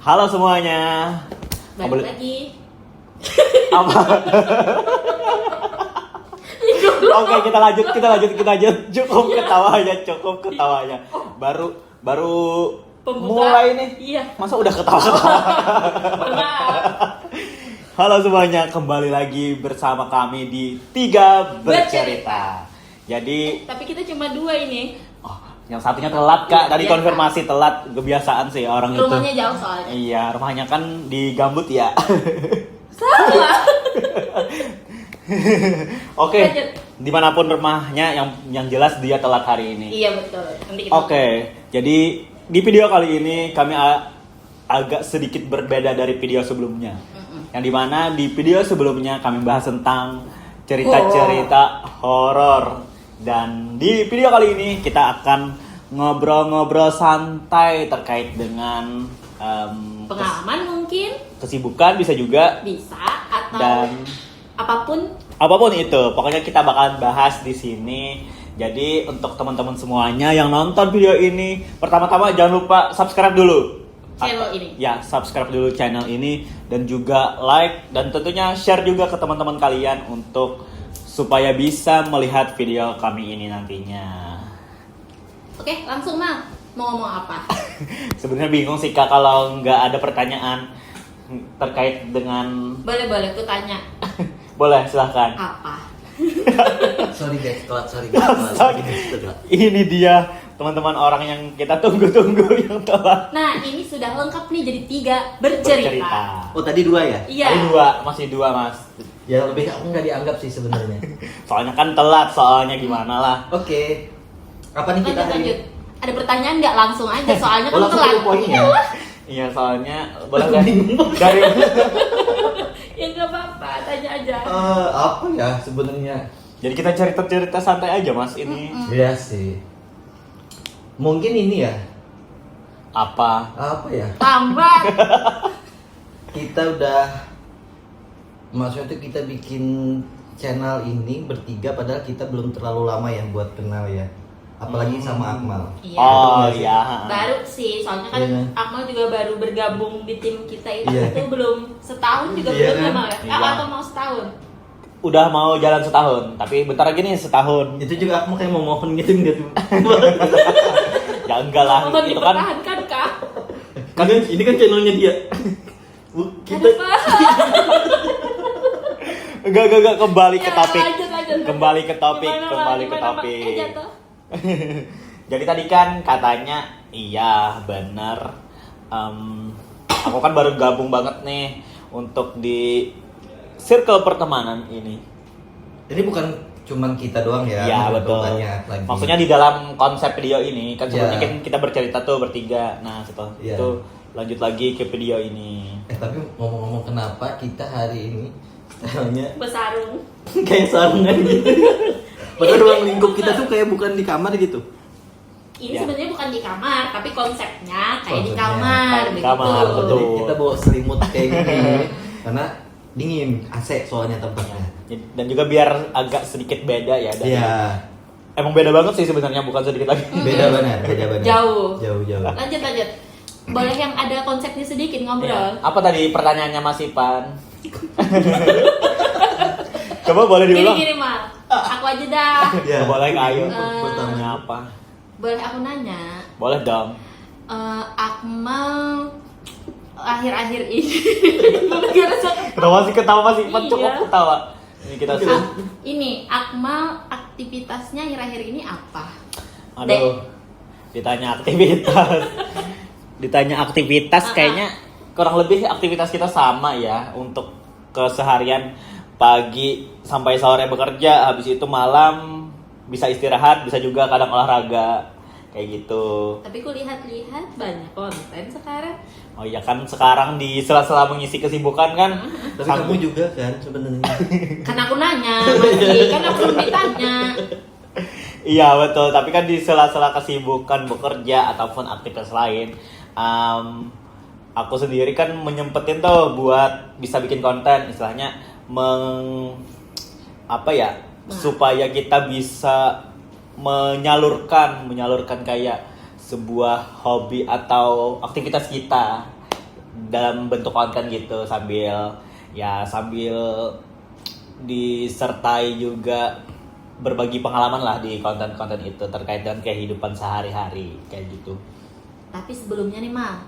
Halo semuanya. Balik lagi. Apa? Oke, kita lanjut. Cukup ketawanya. Baru mulai nih. Iya. Masa udah ketawa-ketawa? Halo semuanya, kembali lagi bersama kami di Tiga Bercerita. Jadi, Tapi kita cuma 2 ini. yang satunya telat Kak. Tadi Iya, konfirmasi telat, kebiasaan sih orang itu. Rumahnya jauh soalnya. Iya, rumahnya kan di Gambut ya. Salah. Oke, Lanjut. dimanapun rumahnya, yang jelas dia telat hari ini. Iya betul. Nanti kita Oke, jadi di video kali ini kami agak sedikit berbeda dari video sebelumnya. Yang dimana di video sebelumnya kami bahas tentang cerita-cerita horor. Dan di video kali ini kita akan ngobrol-ngobrol santai terkait dengan pengalaman mungkin kesibukan bisa juga bisa atau dan apapun itu. Pokoknya kita bakal bahas di sini. Jadi untuk teman-teman semuanya yang nonton video ini, pertama-tama jangan lupa subscribe dulu channel ini. Ya, subscribe dulu channel ini dan juga like dan tentunya share juga ke teman-teman kalian untuk supaya bisa melihat video kami ini nantinya. Oke, langsung Mal. Mau ngomong apa? Sebenarnya bingung sih Kak kalau nggak ada pertanyaan terkait dengan Boleh aku tanya. Boleh, silahkan. Apa? Sorry guys, telat. Ini dia teman-teman orang yang kita tunggu-tunggu yang telat Nah, ini sudah lengkap nih jadi 3 bercerita. Oh tadi 2 ya? Iya. Ada masih dua mas. Ya lebih aku nggak dianggap sih sebenarnya. Soalnya kan telat, soalnya gimana lah. Oke. Apa nih kita hari Lanjut. ini? Ada pertanyaan nggak langsung aja soalnya kan langsung telat. ke poinnya. Iya, soalnya boleh nggak dari Ya nggak apa-apa, tanya aja. Apa ya sebenarnya? jadi kita cerita-cerita santai aja mas ini. Iya sih. Mungkin ini ya. Apa? Apa ya? Lambat. Kita udah maksudnya tuh kita bikin channel ini bertiga padahal kita belum terlalu lama ya buat kenal ya. Apalagi sama Akmal. Iya. Oh Betul nggak sih? iya. Baru sih, soalnya kan Iya. Akmal juga baru bergabung di tim kita itu, Iya. itu belum setahun juga Iya belum kan? Mal ya? Iya. Atau mau setahun? Udah mau jalan setahun, tapi bentar lagi nih setahun. Itu juga Akmal kayak mau mohon gitu enggak tuh? Ya enggak lah, Mohon itu kan dipertahankan kah? Kan ini kan channelnya dia. Kita Aduh, Pak. enggak kembali ke Ya, topik. lanjut. Kembali ke topik, Gimana, kembali ke Mal? topik. Jatuh. Jadi tadi kan katanya iya bener. Aku kan baru gabung banget nih untuk di circle pertemanan ini. Jadi bukan cuman kita doang ya. Iya ada betul. banyak lagi. Maksudnya di dalam konsep video ini kan sebelumnya Iya. kan kita bercerita tuh bertiga. Nah setelah Iya. itu lanjut lagi ke video ini. Tapi ngomong-ngomong kenapa kita hari ini stylenya Besarung. kayak sarungan gitu. Padahal ruang lingkup kita tuh kayak bukan di kamar gitu. Ini Ya. sebenarnya bukan di kamar, tapi konsepnya kayak di Konsepnya kamar, kayak di begitu. kamar, betul. Jadi kita bawa selimut kayak gini karena dingin, AC soalnya tempatnya. Dan juga biar agak sedikit beda ya. dari- Iya, Emang beda banget sih sebenarnya, bukan sedikit lagi. beda banget. Jauh. Jauh. Lanjut. Boleh yang ada konsepnya sedikit ngobrol. Iya. Apa tadi pertanyaannya Mas Ipan? Coba boleh diulang. Gini Mal, aku aja dah. Ya. Boleh Kak Ayu. Pertanyaan apa? Boleh aku nanya? Boleh dong. Akmal akhir-akhir ini gara-gara Kenapa sih ketawa Mas Ipan? Iya. Cukup ketawa. Ini kita sih. ini Akmal aktivitasnya akhir-akhir ini apa? Aduh. Ditanya aktivitas. Ditanya aktivitas kayaknya kurang lebih aktivitas kita sama ya untuk keseharian pagi sampai sore bekerja, habis itu malam bisa istirahat, bisa juga kadang olahraga kayak gitu. Tapi ku lihat-lihat banyak konten sekarang. Oh iya kan sekarang di sela-sela mengisi kesibukan kan. Tapi kamu juga kan sebenarnya. Kan aku nanya masih, kan aku belum ditanya. Iya betul, tapi kan di sela-sela kesibukan bekerja ataupun aktivitas lain, aku sendiri kan menyempetin tuh buat bisa bikin konten, istilahnya supaya kita bisa menyalurkan kayak sebuah hobi atau aktivitas kita dalam bentuk konten gitu, sambil disertai juga berbagi pengalaman lah di konten-konten itu terkait dengan kehidupan sehari-hari kayak gitu. Tapi sebelumnya nih Mal,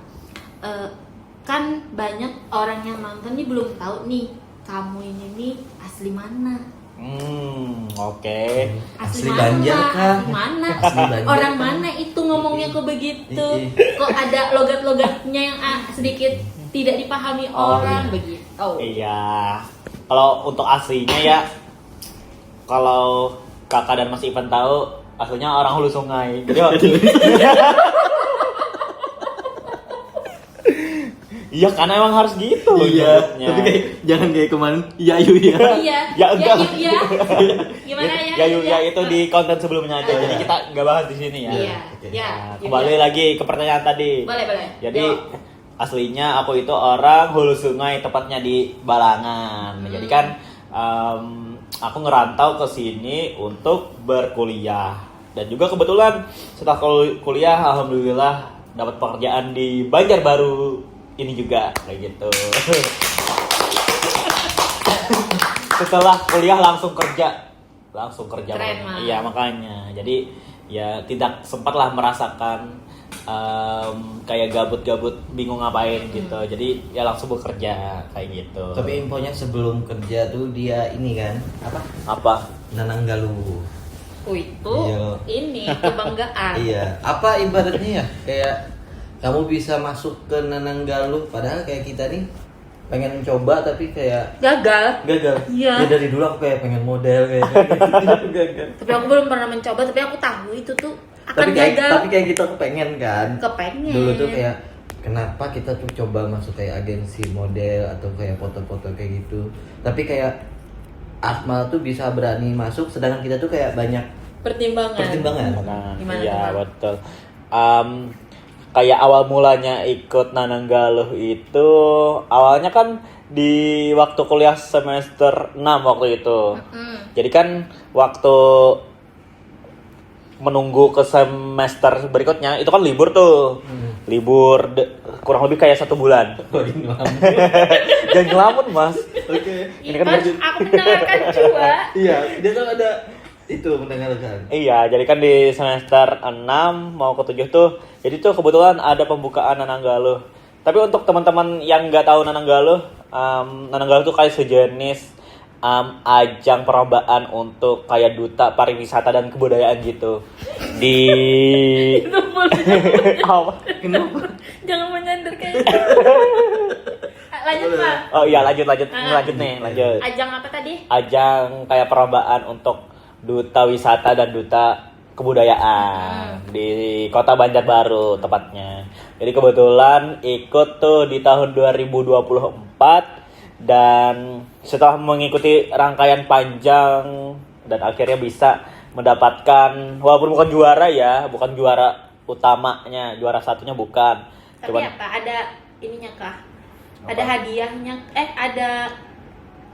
kan banyak orang yang nonton nih belum tahu nih kamu ini nih asli mana. Oke. Asli Banjar kah? Asli mana? Asli Banjar Orang kah? mana itu ngomongnya kok begitu? Kok ada logat-logatnya yang sedikit tidak dipahami Oh, orang iya. begitu? Iya. Kalau untuk aslinya ya, kalau kakak dan Mas Ivan tahu, aslinya orang Hulu Sungai. Jadi iya, karena emang harus gitu. Iya. jawabnya. Tapi kayak jangan kayak kemarin Yayu ya. Iya. Ya, enggak. Ya. Gimana ya? Ya itu di konten sebelumnya aja. Jadi kita nggak bahas di sini ya. Iya. Oke. Ya. Nah, kembali lagi ke pertanyaan tadi. Boleh. Jadi Jawab. aslinya aku itu orang Hulu Sungai, tepatnya di Balangan. Jadi kan aku ngerantau ke sini untuk berkuliah. Dan juga kebetulan setelah kuliah alhamdulillah dapat pekerjaan di Banjarbaru ini juga kayak gitu. Setelah kuliah langsung kerja Keren, Mas. Iya, makanya jadi ya tidak sempatlah merasakan kayak gabut-gabut bingung ngapain gitu, jadi ya langsung bekerja kayak gitu. Tapi infonya sebelum kerja tuh dia ini kan Apa? Nananggalu. Itu Iya. ini kebanggaan. Iya. Apa ibaratnya ya? Kayak kamu bisa masuk ke Nananggalu, padahal kayak kita nih pengen coba tapi kayak Gagal. gagal. Iya. Ya dari dulu aku kayak pengen model kayak gagal. Tapi aku belum pernah mencoba, tapi aku tahu itu tuh akan Tapi kayak gagal. gitu aku pengen kan. Kepengen. Dulu tuh kayak kenapa kita tuh coba masuk kayak agensi model atau kayak foto-foto kayak gitu. Tapi kayak Akmal tuh bisa berani masuk, sedangkan kita tuh kayak banyak pertimbangan. Nah, Gimana iya tuh, Bang? betul. Kayak awal mulanya ikut Nananggaluh itu awalnya kan di waktu kuliah semester 6 waktu itu. Jadi kan waktu menunggu ke semester berikutnya itu kan libur tuh. Libur kurang lebih kayak 1 bulan. Jangan ngelamun, Mas. Oke. Ini kan Kan baju. aku mendengarkan juga. Iya, dia kan ada itu mendengarkan. Iya, jadi kan di semester 6 mau ke 7 tuh, jadi tuh kebetulan ada pembukaan Nananggaluh. Tapi untuk teman-teman yang nggak tahu Nananggaluh, Nananggaluh tuh kayak sejenis ajang perlombaan untuk kayak duta pariwisata dan kebudayaan gitu. Di Itu boleh. apa? Kenapa? Jangan menyandar kayak gitu. Lanjut, Pak. Oh iya, lanjut nih. Ajang apa tadi? Ajang kayak perlombaan untuk duta wisata dan duta kebudayaan di Kota Banjarbaru tepatnya. Jadi kebetulan ikut tuh di tahun 2024 dan setelah mengikuti rangkaian panjang dan akhirnya bisa mendapatkan, walaupun bukan juara ya, bukan juara utamanya, juara satunya bukan. Tapi apa? Ada ininya kah? Ada hadiahnya? Ada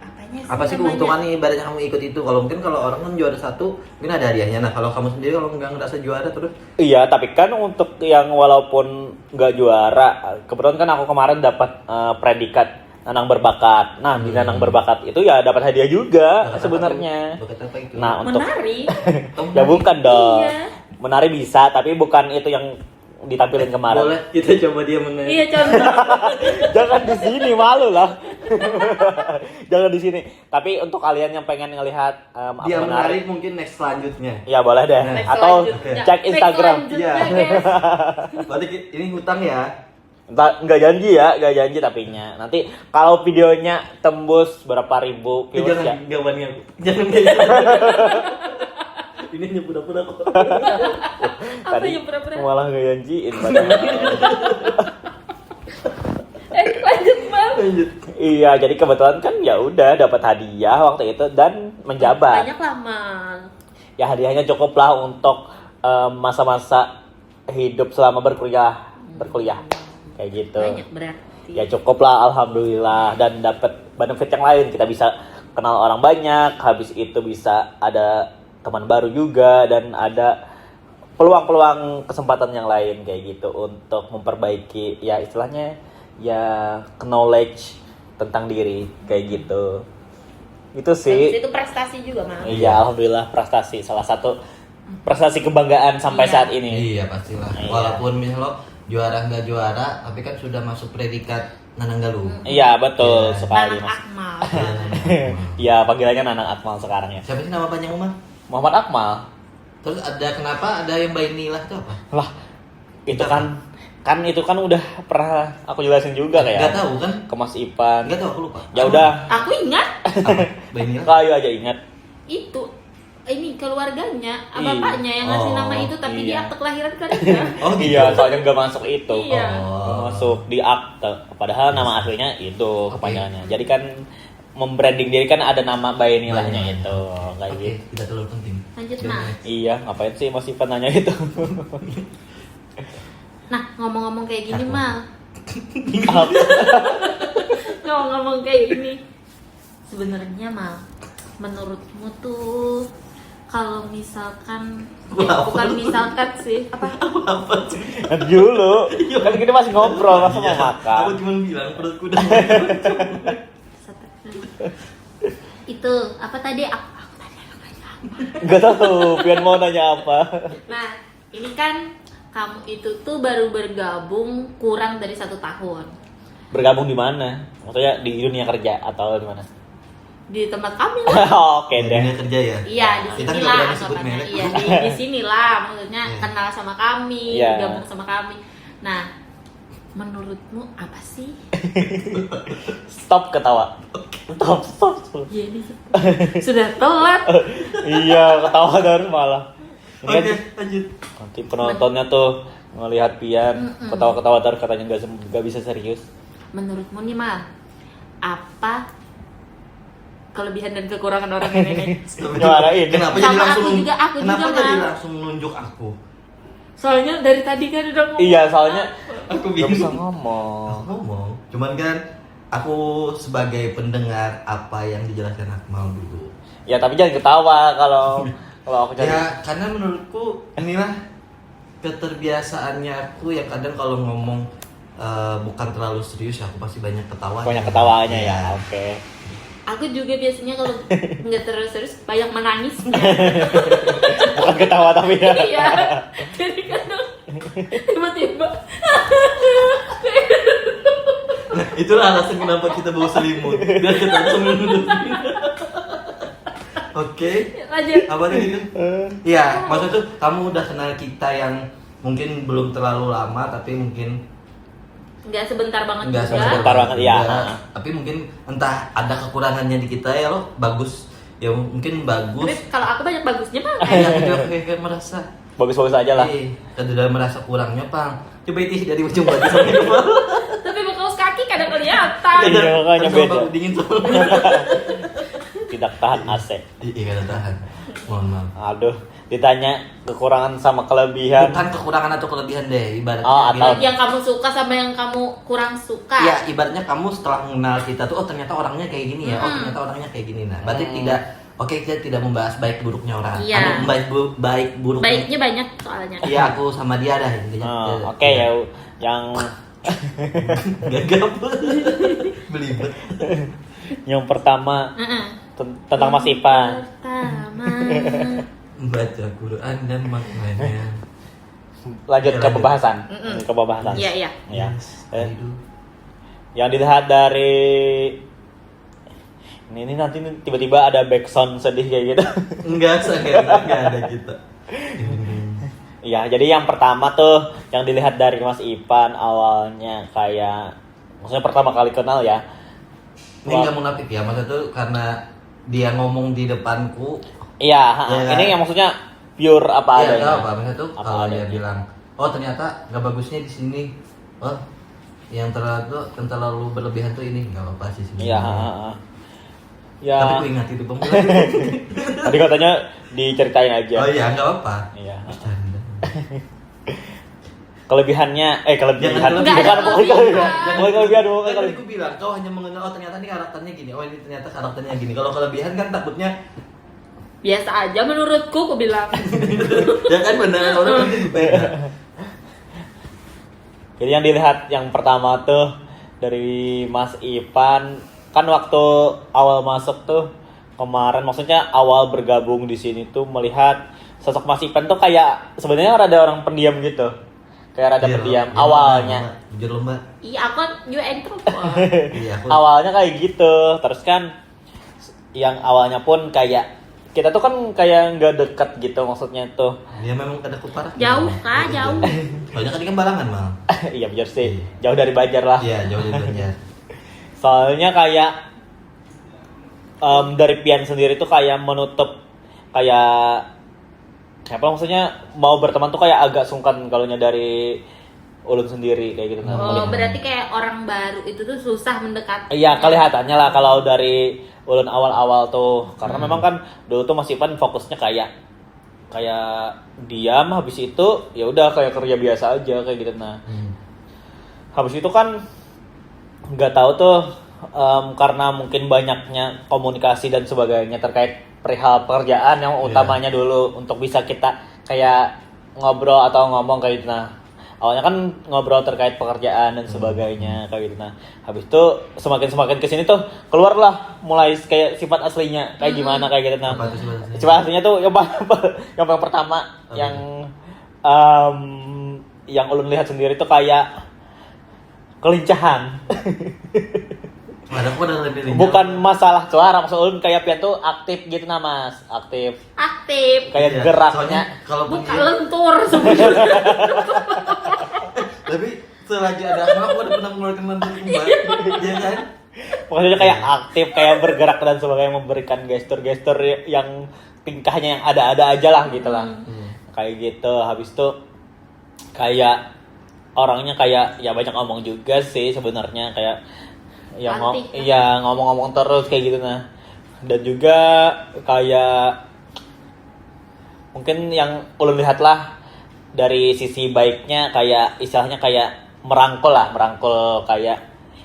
apanya sih? Apa sih namanya? keuntungannya ibaratnya kamu ikut itu? Kalau mungkin kalau orang kan juara 1 mungkin ada hadiahnya. Nah kalau kamu sendiri kalau nggak ngerasa juara terus Iya, tapi kan untuk yang walaupun nggak juara, kebetulan kan aku kemarin dapat predikat Nanang Berbakat. Nah, di Nanang Berbakat itu ya dapat hadiah juga bakat apa sebenarnya. tuh? Bakat apa itu? Nah, untuk Menari. ya bukan dong. Iya. Menari bisa, tapi bukan itu yang ditampilin kemarin. Boleh kita coba dia menari. Iya, contoh. Jangan di sini, malu lah. Jangan di sini. Tapi untuk kalian yang pengen ngelihat aku Dia menari, menari mungkin next selanjutnya. ya boleh deh. Next Atau selanjutnya. cek Next Instagram. selanjutnya, Iya. guys. Berarti ini hutang ya. Nggak janji ya, nggak janji tapinya. Nanti kalau videonya tembus berapa ribu views ya. Jangan jawabannya aku. Jangan kayak gitu. Ini hanya pura-pura kok. Apa yang pura-pura? malah nggak janjiin padahal. Lanjut, Bang. Lanjut. Iya, jadi kebetulan kan ya udah dapat hadiah waktu itu dan menjabat. Banyak lah, Mal. Ya hadiahnya cukup lah untuk masa-masa hidup selama berkuliah kayak gitu. Banyak berarti. Ya cukup lah, alhamdulillah, dan dapat benefit yang lain, kita bisa kenal orang banyak, habis itu bisa ada teman baru juga dan ada peluang-peluang kesempatan yang lain kayak gitu untuk memperbaiki ya istilahnya ya knowledge tentang diri kayak gitu. Itu sih. Itu prestasi juga Mal. Iya, alhamdulillah prestasi, salah satu prestasi kebanggaan sampai Iya. saat ini. Iya pastilah. Iya. Walaupun misalnya lo juara nggak juara, tapi kan sudah masuk predikat Nananggalu. Iya, betul Iya. sekali Nanak Mas. Akmal. Iya, panggilannya Nanang Akmal sekarang ya. Siapa sih nama panjang Umar? Muhammad Akmal. Terus kenapa ada yang Bainilah itu apa? Lah, itu Kita kan itu kan udah pernah aku jelasin juga Nggak kayak tahu kan? ke Mas Ipan. Nggak tahu, aku lupa. Ya udah, Aku ingat Bainilah. kayu aja ingat. itu ini keluarganya, Iya. bapaknya yang ngasih Oh, nama itu tapi di iya. akte kelahiran kan ada. Oh gitu. Iya, soalnya nggak masuk itu. Iya. Nggak masuk di akte. Padahal nama aslinya itu Oke. kepanjangannya. Jadi kan membranding diri kan ada nama Bainilahnya Bainilah. itu kayak Oke, gitu. tidak terlalu penting. Lanjut Jangan. Mas. Iya, ngapain sih Mas Ipan nanya itu? Nah, ngomong-ngomong kayak gini Aku. Mal. Ngomong-ngomong kayak gini. Sebenarnya Mal, menurutmu tuh kalau misalkan Wah, bukan misalkan sih apa Apa sih? Nanti dulu. Kan kita masih ngobrol, masa mau Iya, makan. Aku cuma bilang perutku udah. itu apa tadi aku tadi nanya apa? Gak tahu, Pian mau nanya apa. Nah, ini kan kamu itu tuh baru bergabung kurang dari 1 tahun Bergabung di mana? Maksudnya di dunia kerja atau di mana? di tempat kami lah. Oke Dunia deh. kerja ya. Iya, di Kita nggak sinilah berani sebut anggapannya. merek. Iya, di sinilah maksudnya Iya. kenal sama kami, Iya. gabung sama kami. Nah, menurutmu apa sih? Stop ketawa. Stop. Ya ini sudah telat. Iya, ketawa terus malah. Ini kan Oke, lanjut. nanti penontonnya tuh ngelihat Pian ketawa-ketawa terus katanya nggak bisa serius. Menurutmu nih Mal, apa kelebihan dan kekurangan orang ini? Gimana ini? Kenapa Sama jadi langsung aku juga, Kenapa Mal. jadi langsung nunjuk aku? Soalnya dari tadi kan udah ngomong. Iya, soalnya Aku nggak bisa bingung. ngomong. Ngomong. Cuman kan aku sebagai pendengar apa yang dijelaskan Akmal dulu. Ya tapi jangan ketawa kalau aku cari. Ya karena menurutku inilah keterbiasaannya aku yang kadang kalau ngomong bukan terlalu serius ya aku pasti banyak ketawanya. Banyak ketawanya Iya. ya. Oke. Aku juga biasanya kalau nggak terus serius banyak menangisnya. Bukan ketawa tapi ya. Iya. Jadi kadang tiba-tiba Nah, itulah alasan kenapa kita bawa selimut biar kita bisa menunduk. Oke. lanjut. Apa tadi itu? Iya, maksud tuh kamu udah kenal kita yang mungkin belum terlalu lama tapi mungkin Nggak sebentar banget enggak juga. sebentar banget, iya. Tapi mungkin entah ada kekurangannya di kita ya lo bagus. Ya mungkin Tapi bagus. kalau aku banyak bagusnya Bang. Ya aku juga kayak merasa Bagus-bagus aja lah. kan udah merasa kurangnya Pang. Coba itu dari ujung baju sampai kepala. Tapi kaos kaki kadang kelihatan. Iya, makanya Sama beda. Pak, dingin soalnya. Tidak tahan AC. Iya kan tahan. Mohon maaf. Aduh, ditanya kekurangan sama kelebihan. Bukan kekurangan atau kelebihan deh ibaratnya. Oh, atau- gini. Yang kamu suka sama yang kamu kurang suka. Ya ibaratnya kamu setelah mengenal kita tuh oh ternyata orangnya kayak gini ya. Oh Hmm. ternyata orangnya kayak gini. Nah, berarti tidak kita tidak membahas baik buruknya orang. Iya. Anu, baik buruknya. Baiknya banyak soalnya. Iya, aku sama dia dah intinya. Oh, Oke ya, yang Gagap. Belibet. yang pertama Heeh. tentang Mas Ipan. Pertama. Membaca Quran dan maknanya. Lanjut Ya, ke lanjut. pembahasan. Mm-mm. Ke pembahasan. Iya, iya. Ya. Aduh. Yang dilihat dari ini nanti tiba-tiba ada backsound sedih kayak gitu. Enggak, saya enggak ada kita. Iya, jadi yang pertama tuh yang dilihat dari Mas Ipan awalnya kayak maksudnya pertama kali kenal ya. Ini enggak munafik ya, maksudnya tuh karena dia ngomong di depanku. Iya, Iya kan? ini yang maksudnya pure apa Ya adanya. enggak apa, maksudnya tuh Apa kalau dia adanya. bilang, "Oh, ternyata enggak bagusnya di sini." Oh, yang terlalu berlebihan tuh ini enggak apa-apa sih sebenarnya. Iya, ya. Tapi aku ingat itu Bang. Tadi katanya diceritain aja. Oh iya, enggak apa-apa. Iya. Bercanda. Kelebihannya kelebihan Jangan bukan kelebihan. bukan kelebihan. Bukan kelebihan, bukan Kan tadi kelebihan. aku bilang, kau hanya mengenal oh ternyata ini karakternya gini. Oh, ini ternyata karakternya gini. Kalau kelebihan kan takutnya Biasa aja menurutku aku bilang. ya kan benar orang nanti beda. Jadi yang dilihat yang pertama tuh dari Mas Ipan. Kan waktu awal masuk tuh kemarin, maksudnya awal bergabung di sini tuh melihat sosok Mas Ipan tuh kayak sebenarnya rada orang pendiam gitu. Kayak rada pendiam awalnya. Jujur lo, Mbak. Iya, aku kan juga introvert. Iya, aku. Awalnya kayak gitu. Terus kan yang awalnya pun kayak kita tuh kan kayak nggak dekat gitu maksudnya tuh. Dia memang ada kuparak. Jauh kah? Jauh. Soalnya kan ini kan Balangan, Mal. Iya bener sih. Jauh dari Banjar lah. Iya, jauh dari Banjar. Soalnya kayak dari Pian sendiri tuh kayak menutup kayak apa maksudnya mau berteman tuh kayak agak sungkan kalau dari Ulun sendiri kayak gitu. Oh, berarti kayak orang baru itu tuh susah mendekat. Iya, kelihatannya lah kalau dari Ulun awal-awal tuh. Karena memang kan dulu tuh Mas Ipan fokusnya kayak diam, habis itu ya udah kayak kerja biasa aja kayak gitu. Nah, habis itu kan nggak tahu tuh karena mungkin banyaknya komunikasi dan sebagainya terkait perihal pekerjaan yang utamanya dulu untuk bisa kita kayak ngobrol atau ngomong kayak gitu. Nah, awalnya kan ngobrol terkait pekerjaan dan sebagainya kayak gitu. Nah, habis itu semakin kesini tuh keluarlah mulai kayak sifat aslinya kayak gimana kayak gitu. Nah, Apa tuh sifat aslinya? sifat aslinya tuh yang paling pertama yang ulun lihat sendiri tuh kayak kelincahan. Ada kok ada lebih lincah. Bukan masalah celana, maksud ulun kayak Pian tuh aktif gitu nah Mas, aktif. Aktif. Kayak Iya, geraknya. soalnya kalau Bukan pendiam, lentur sebenarnya. tapi selagi ada aku ada pernah mengeluarkan mantul Mbak. Iya kan? Maksudnya kayak aktif, kayak bergerak dan sebagainya, memberikan gestur-gestur yang tingkahnya yang ada-ada aja lah gitu lah. Kayak gitu, habis itu kayak orangnya kayak ya banyak ngomong juga sih sebenarnya kayak ya ngomong-ngomong terus kayak gitu. Nah, dan juga kayak mungkin yang ulun lihat lah dari sisi baiknya kayak istilahnya kayak merangkul kayak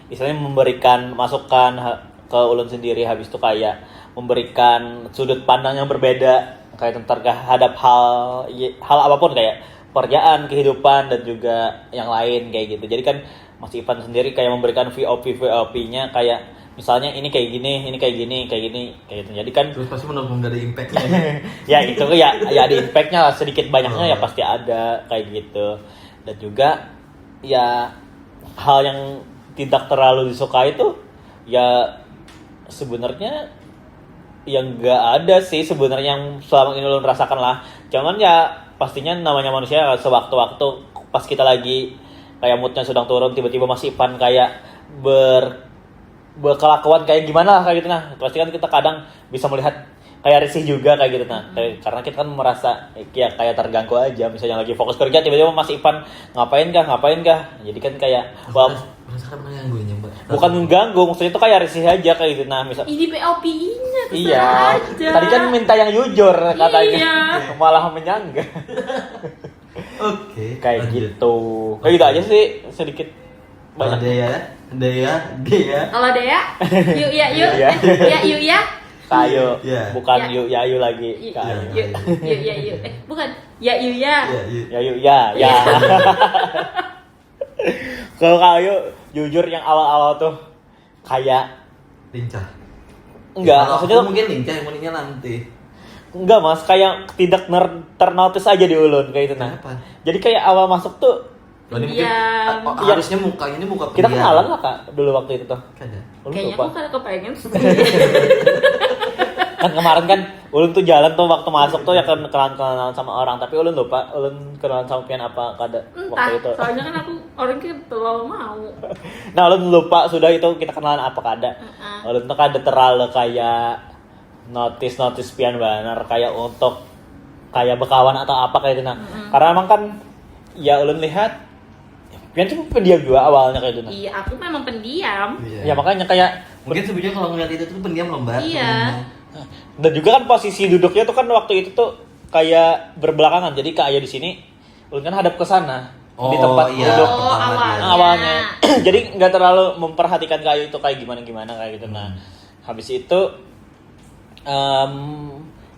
istilahnya memberikan masukan ke ulun sendiri, habis itu kayak memberikan sudut pandang yang berbeda kayak tentang terhadap hal apapun kayak pekerjaan, kehidupan dan juga yang lain kayak gitu. Jadi kan Mas Ivan sendiri kayak memberikan VOP-nya kayak misalnya ini kayak gini, ini kayak gini, kayak gitu. Jadi kan Terus pasti menurut dari impact-nya. ya itu ya ada impact-nya lah, sedikit banyaknya ya pasti ada kayak gitu. Dan juga ya hal yang tidak terlalu disukai itu ya sebenarnya yang nggak ada sih sebenarnya yang selama ini lo rasakan lah. Cuman ya pastinya namanya manusia sewaktu-waktu pas kita lagi kayak moodnya sedang turun, tiba-tiba Mas Ipan kayak berkelakuan kayak gimana lah kayak gitu. Nah, pasti kan kita kadang bisa melihat kayak risih juga kayak gitu. Nah, karena kita kan merasa ya kayak terganggu aja, misalnya lagi fokus kerja tiba-tiba Mas Ipan ngapain kah. Jadi kan kayak Merasakan mengganggunya, Mbak. bukan mengganggu, maksudnya itu kayak risih aja kayak gitu. Nah, misal Ini POP-nya terserah iya, aja. tadi kan minta yang jujur katanya, Iya. malah menyanggah. Oke. Kayak lanjut. gitu. Kayak gitu aja sih, sedikit Kalau banyak. Dea. Kalau Dea, yuk ya. Iya. Yuk ya. Kayu, Iya. bukan Iya. yuk yayu lagi. Yuk, Kayu. yuk. Bukan. Ya, yuk ya. Iya. Ya yuk ya. Kalau kayu jujur yang awal-awal tuh kayak Lincah. enggak, Kalau maksudnya aku tuh mungkin lincah, yang maunya nanti. enggak Mas, kayak tidak ternotis aja di ulun kayak itu nah. Kenapa? Jadi kayak awal masuk tuh Oh, ini mungkin Diam. harusnya mukanya ini muka kita pendiam. kenalan lah Kak dulu waktu itu tuh. Kan ya? Ulun Kayaknya lupa. aku kan kepengen. Kan kemarin kan ulun tuh jalan tuh waktu masuk tuh ya kenalan sama orang, tapi ulun lupa ulun kenalan sama Pian apa kada Entah, waktu itu. soalnya kan aku orangnya terlalu mau. Nah ulun lupa sudah itu kita kenalan apa kada. Ulun tuh kada terlalu kayak notice Pian benar kayak untuk kayak bekawan atau apa kayak itu nah. Karena emang kan ya ulun lihat Pian tuh pendiam juga awalnya kayak itu nah. Iya, aku memang pendiam. Iya. Ya makanya kayak Mungkin sebenarnya kalau ngeliat itu tuh pendiam loh, Mbak. Iya. dan juga kan posisi duduknya tuh kan waktu itu tuh kayak berbelakangan. Jadi kayak di sini ulun kan hadap ke sana di tempat iya, duduk pertama dia. awalnya. Jadi nggak terlalu memperhatikan kayu itu kayak gimana kayak gitu. Nah, habis itu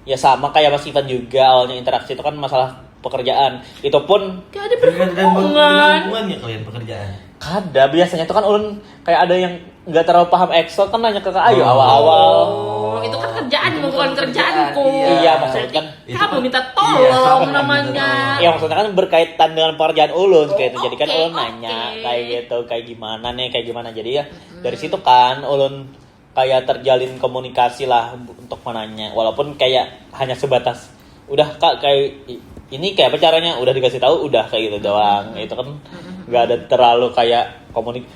ya sama kayak Mas Ivan juga awalnya interaksi itu kan masalah pekerjaan. Itu pun Gak ada Kan ada berhubungan. hubungannya kalian pekerjaan. Ada, biasanya tuh kan ulun kayak ada yang nggak terlalu paham Excel kan nanya ke Kak Ayu awal-awal. Oh, itu kan kerjaan, bukan kerjaanku. Iya, maksudnya kan Kamu minta tolong namanya. ya maksudnya kan berkaitan dengan pekerjaan ulun kayak itu. Jadi kan Oke, ulun nanya oke. kayak gitu, kayak gimana nih, kayak gimana. Jadi ya dari situ kan ulun kayak terjalin komunikasi lah untuk menanya. Walaupun kayak hanya sebatas udah Kak kayak ini kayak apa caranya, udah dikasih tahu udah kayak gitu doang. Itu kan nggak ada terlalu kayak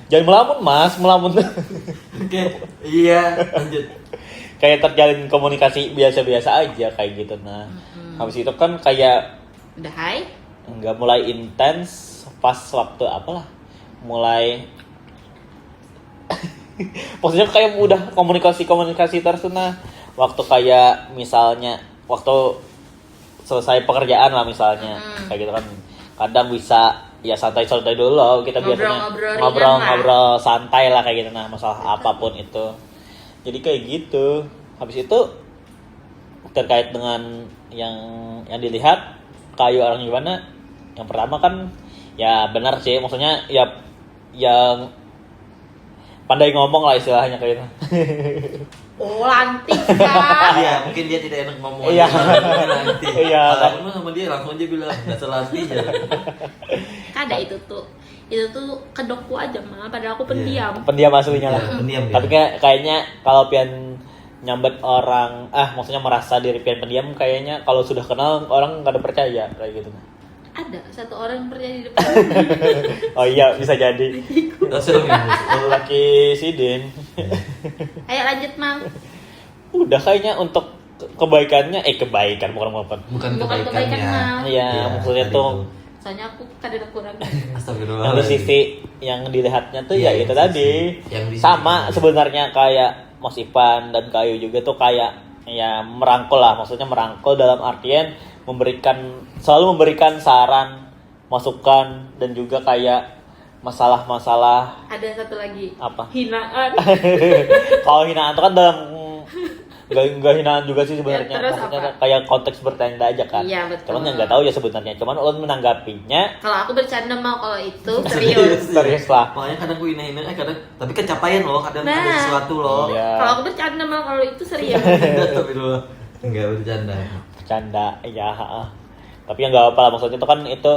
jangan melamun Mas, melamun. Oke, iya, lanjut. Kayak terjalin komunikasi biasa-biasa aja kayak gitu. Nah, habis itu kan kayak Udah hai. nggak mulai intens pas waktu apalah mulai maksudnya kayak udah komunikasi terus tuh. Nah, waktu kayak misalnya waktu selesai pekerjaan lah misalnya kayak gitu kan kadang bisa ya santai-santai dulu kita biasanya Ngobrol-ngobrol ringan ngobrol santai lah kayak gitu. Nah, masalah apapun itu jadi kayak gitu. Habis itu terkait dengan yang dilihat kayu orang gimana, yang pertama kan ya benar sih, maksudnya ya yang pandai ngomong lah istilahnya kayak gitu. Oh, lantik kan. Iya, mungkin dia tidak enak ngomong. Iya. Nanti. Iya. Kalau aku sama dia langsung aja bilang nggak selatih ya. Kada itu tuh kedokku aja mah, padahal aku pendiam. Pendiam aslinya lah. Iya, pendiam dia. Tapi kayaknya kalau pian nyambet orang, maksudnya merasa diri pian pendiam, kayaknya kalau sudah kenal orang nggak ada percaya kayak gitu. Ada satu orang yang percaya di depan. Oh iya, bisa jadi. Langsung Laki Sidin. Ayo lanjut Mang. Udah kayaknya untuk kebaikannya, kebaikan bukan. bukan Bukan kebaikan, kebaikannya. Mal. Iya, maksudnya tadi tuh. itu. Soalnya aku kadang kurang. Yang Astagfirullah. di sisi yang dilihatnya tuh Iya, ya itu yang tadi. yang di Sama sisi- sebenarnya kayak Mas Ipan dan Kayu juga tuh kayak ya merangkul lah, maksudnya merangkul dalam artian selalu memberikan saran, masukan, dan juga kayak masalah-masalah Ada satu lagi. apa. Hinaan. Kalau hinaan itu kan dalam nggak hinaan juga sih sebenarnya, Ya, terus maksudnya apa? kayak konteks bercanda aja kan. Iya, betul. Cuman yang nggak tahu ya sebenarnya, cuman ulun menanggapinya Kalau aku bercanda mau, kalau itu serius. serius lah. Makanya kadang gue hina-hina, kadang tapi kencapaian loh, kadang Nah. ada sesuatu loh. Iya. Kalau aku bercanda mau, kalau itu serius. Astagfirullah. Enggak bercanda. Bercanda ya. Tapi ya nggak apa lah, maksudnya itu kan itu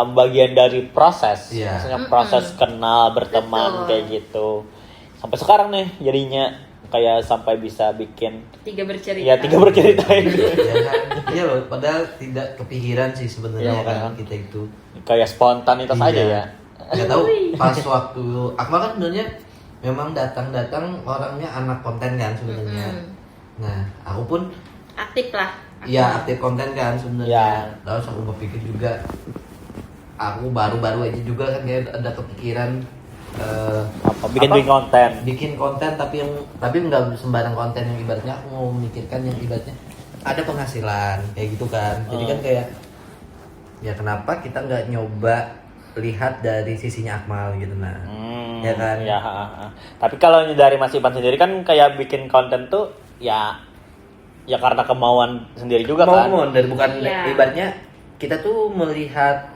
bagian dari proses. Iya. Maksudnya proses kenal, berteman Betul. kayak gitu. Sampai sekarang nih jadinya kayak sampai bisa bikin 3 bercerita. ya 3 bercerita ini. Ya kan? Iya loh, padahal tidak kepikiran sih sebenarnya Iya, kan makanya. kita itu. Kayak spontanitas Iya. aja ya. Nggak tahu pas waktu Akmal kan sebenarnya memang datang orangnya anak konten kan sebenarnya. Nah, aku pun Aktif lah. ya aktif konten kan sebenarnya. Iya. Terus aku berpikir juga aku baru-baru aja juga kan kayak ada kepikiran Bikin konten. bikin konten tapi nggak sembarang konten yang ibaratnya aku mau memikirkan yang ibaratnya ada penghasilan kayak gitu kan. Jadi kan kayak ya kenapa kita nggak nyoba lihat dari sisinya Akmal gitu nah. Ya kan? Ya, Tapi kalau dari Mas Ipan sendiri kan kayak bikin konten tuh ya karena kemauan sendiri juga kan. Mau dari bukan Iya. ibaratnya kita tuh melihat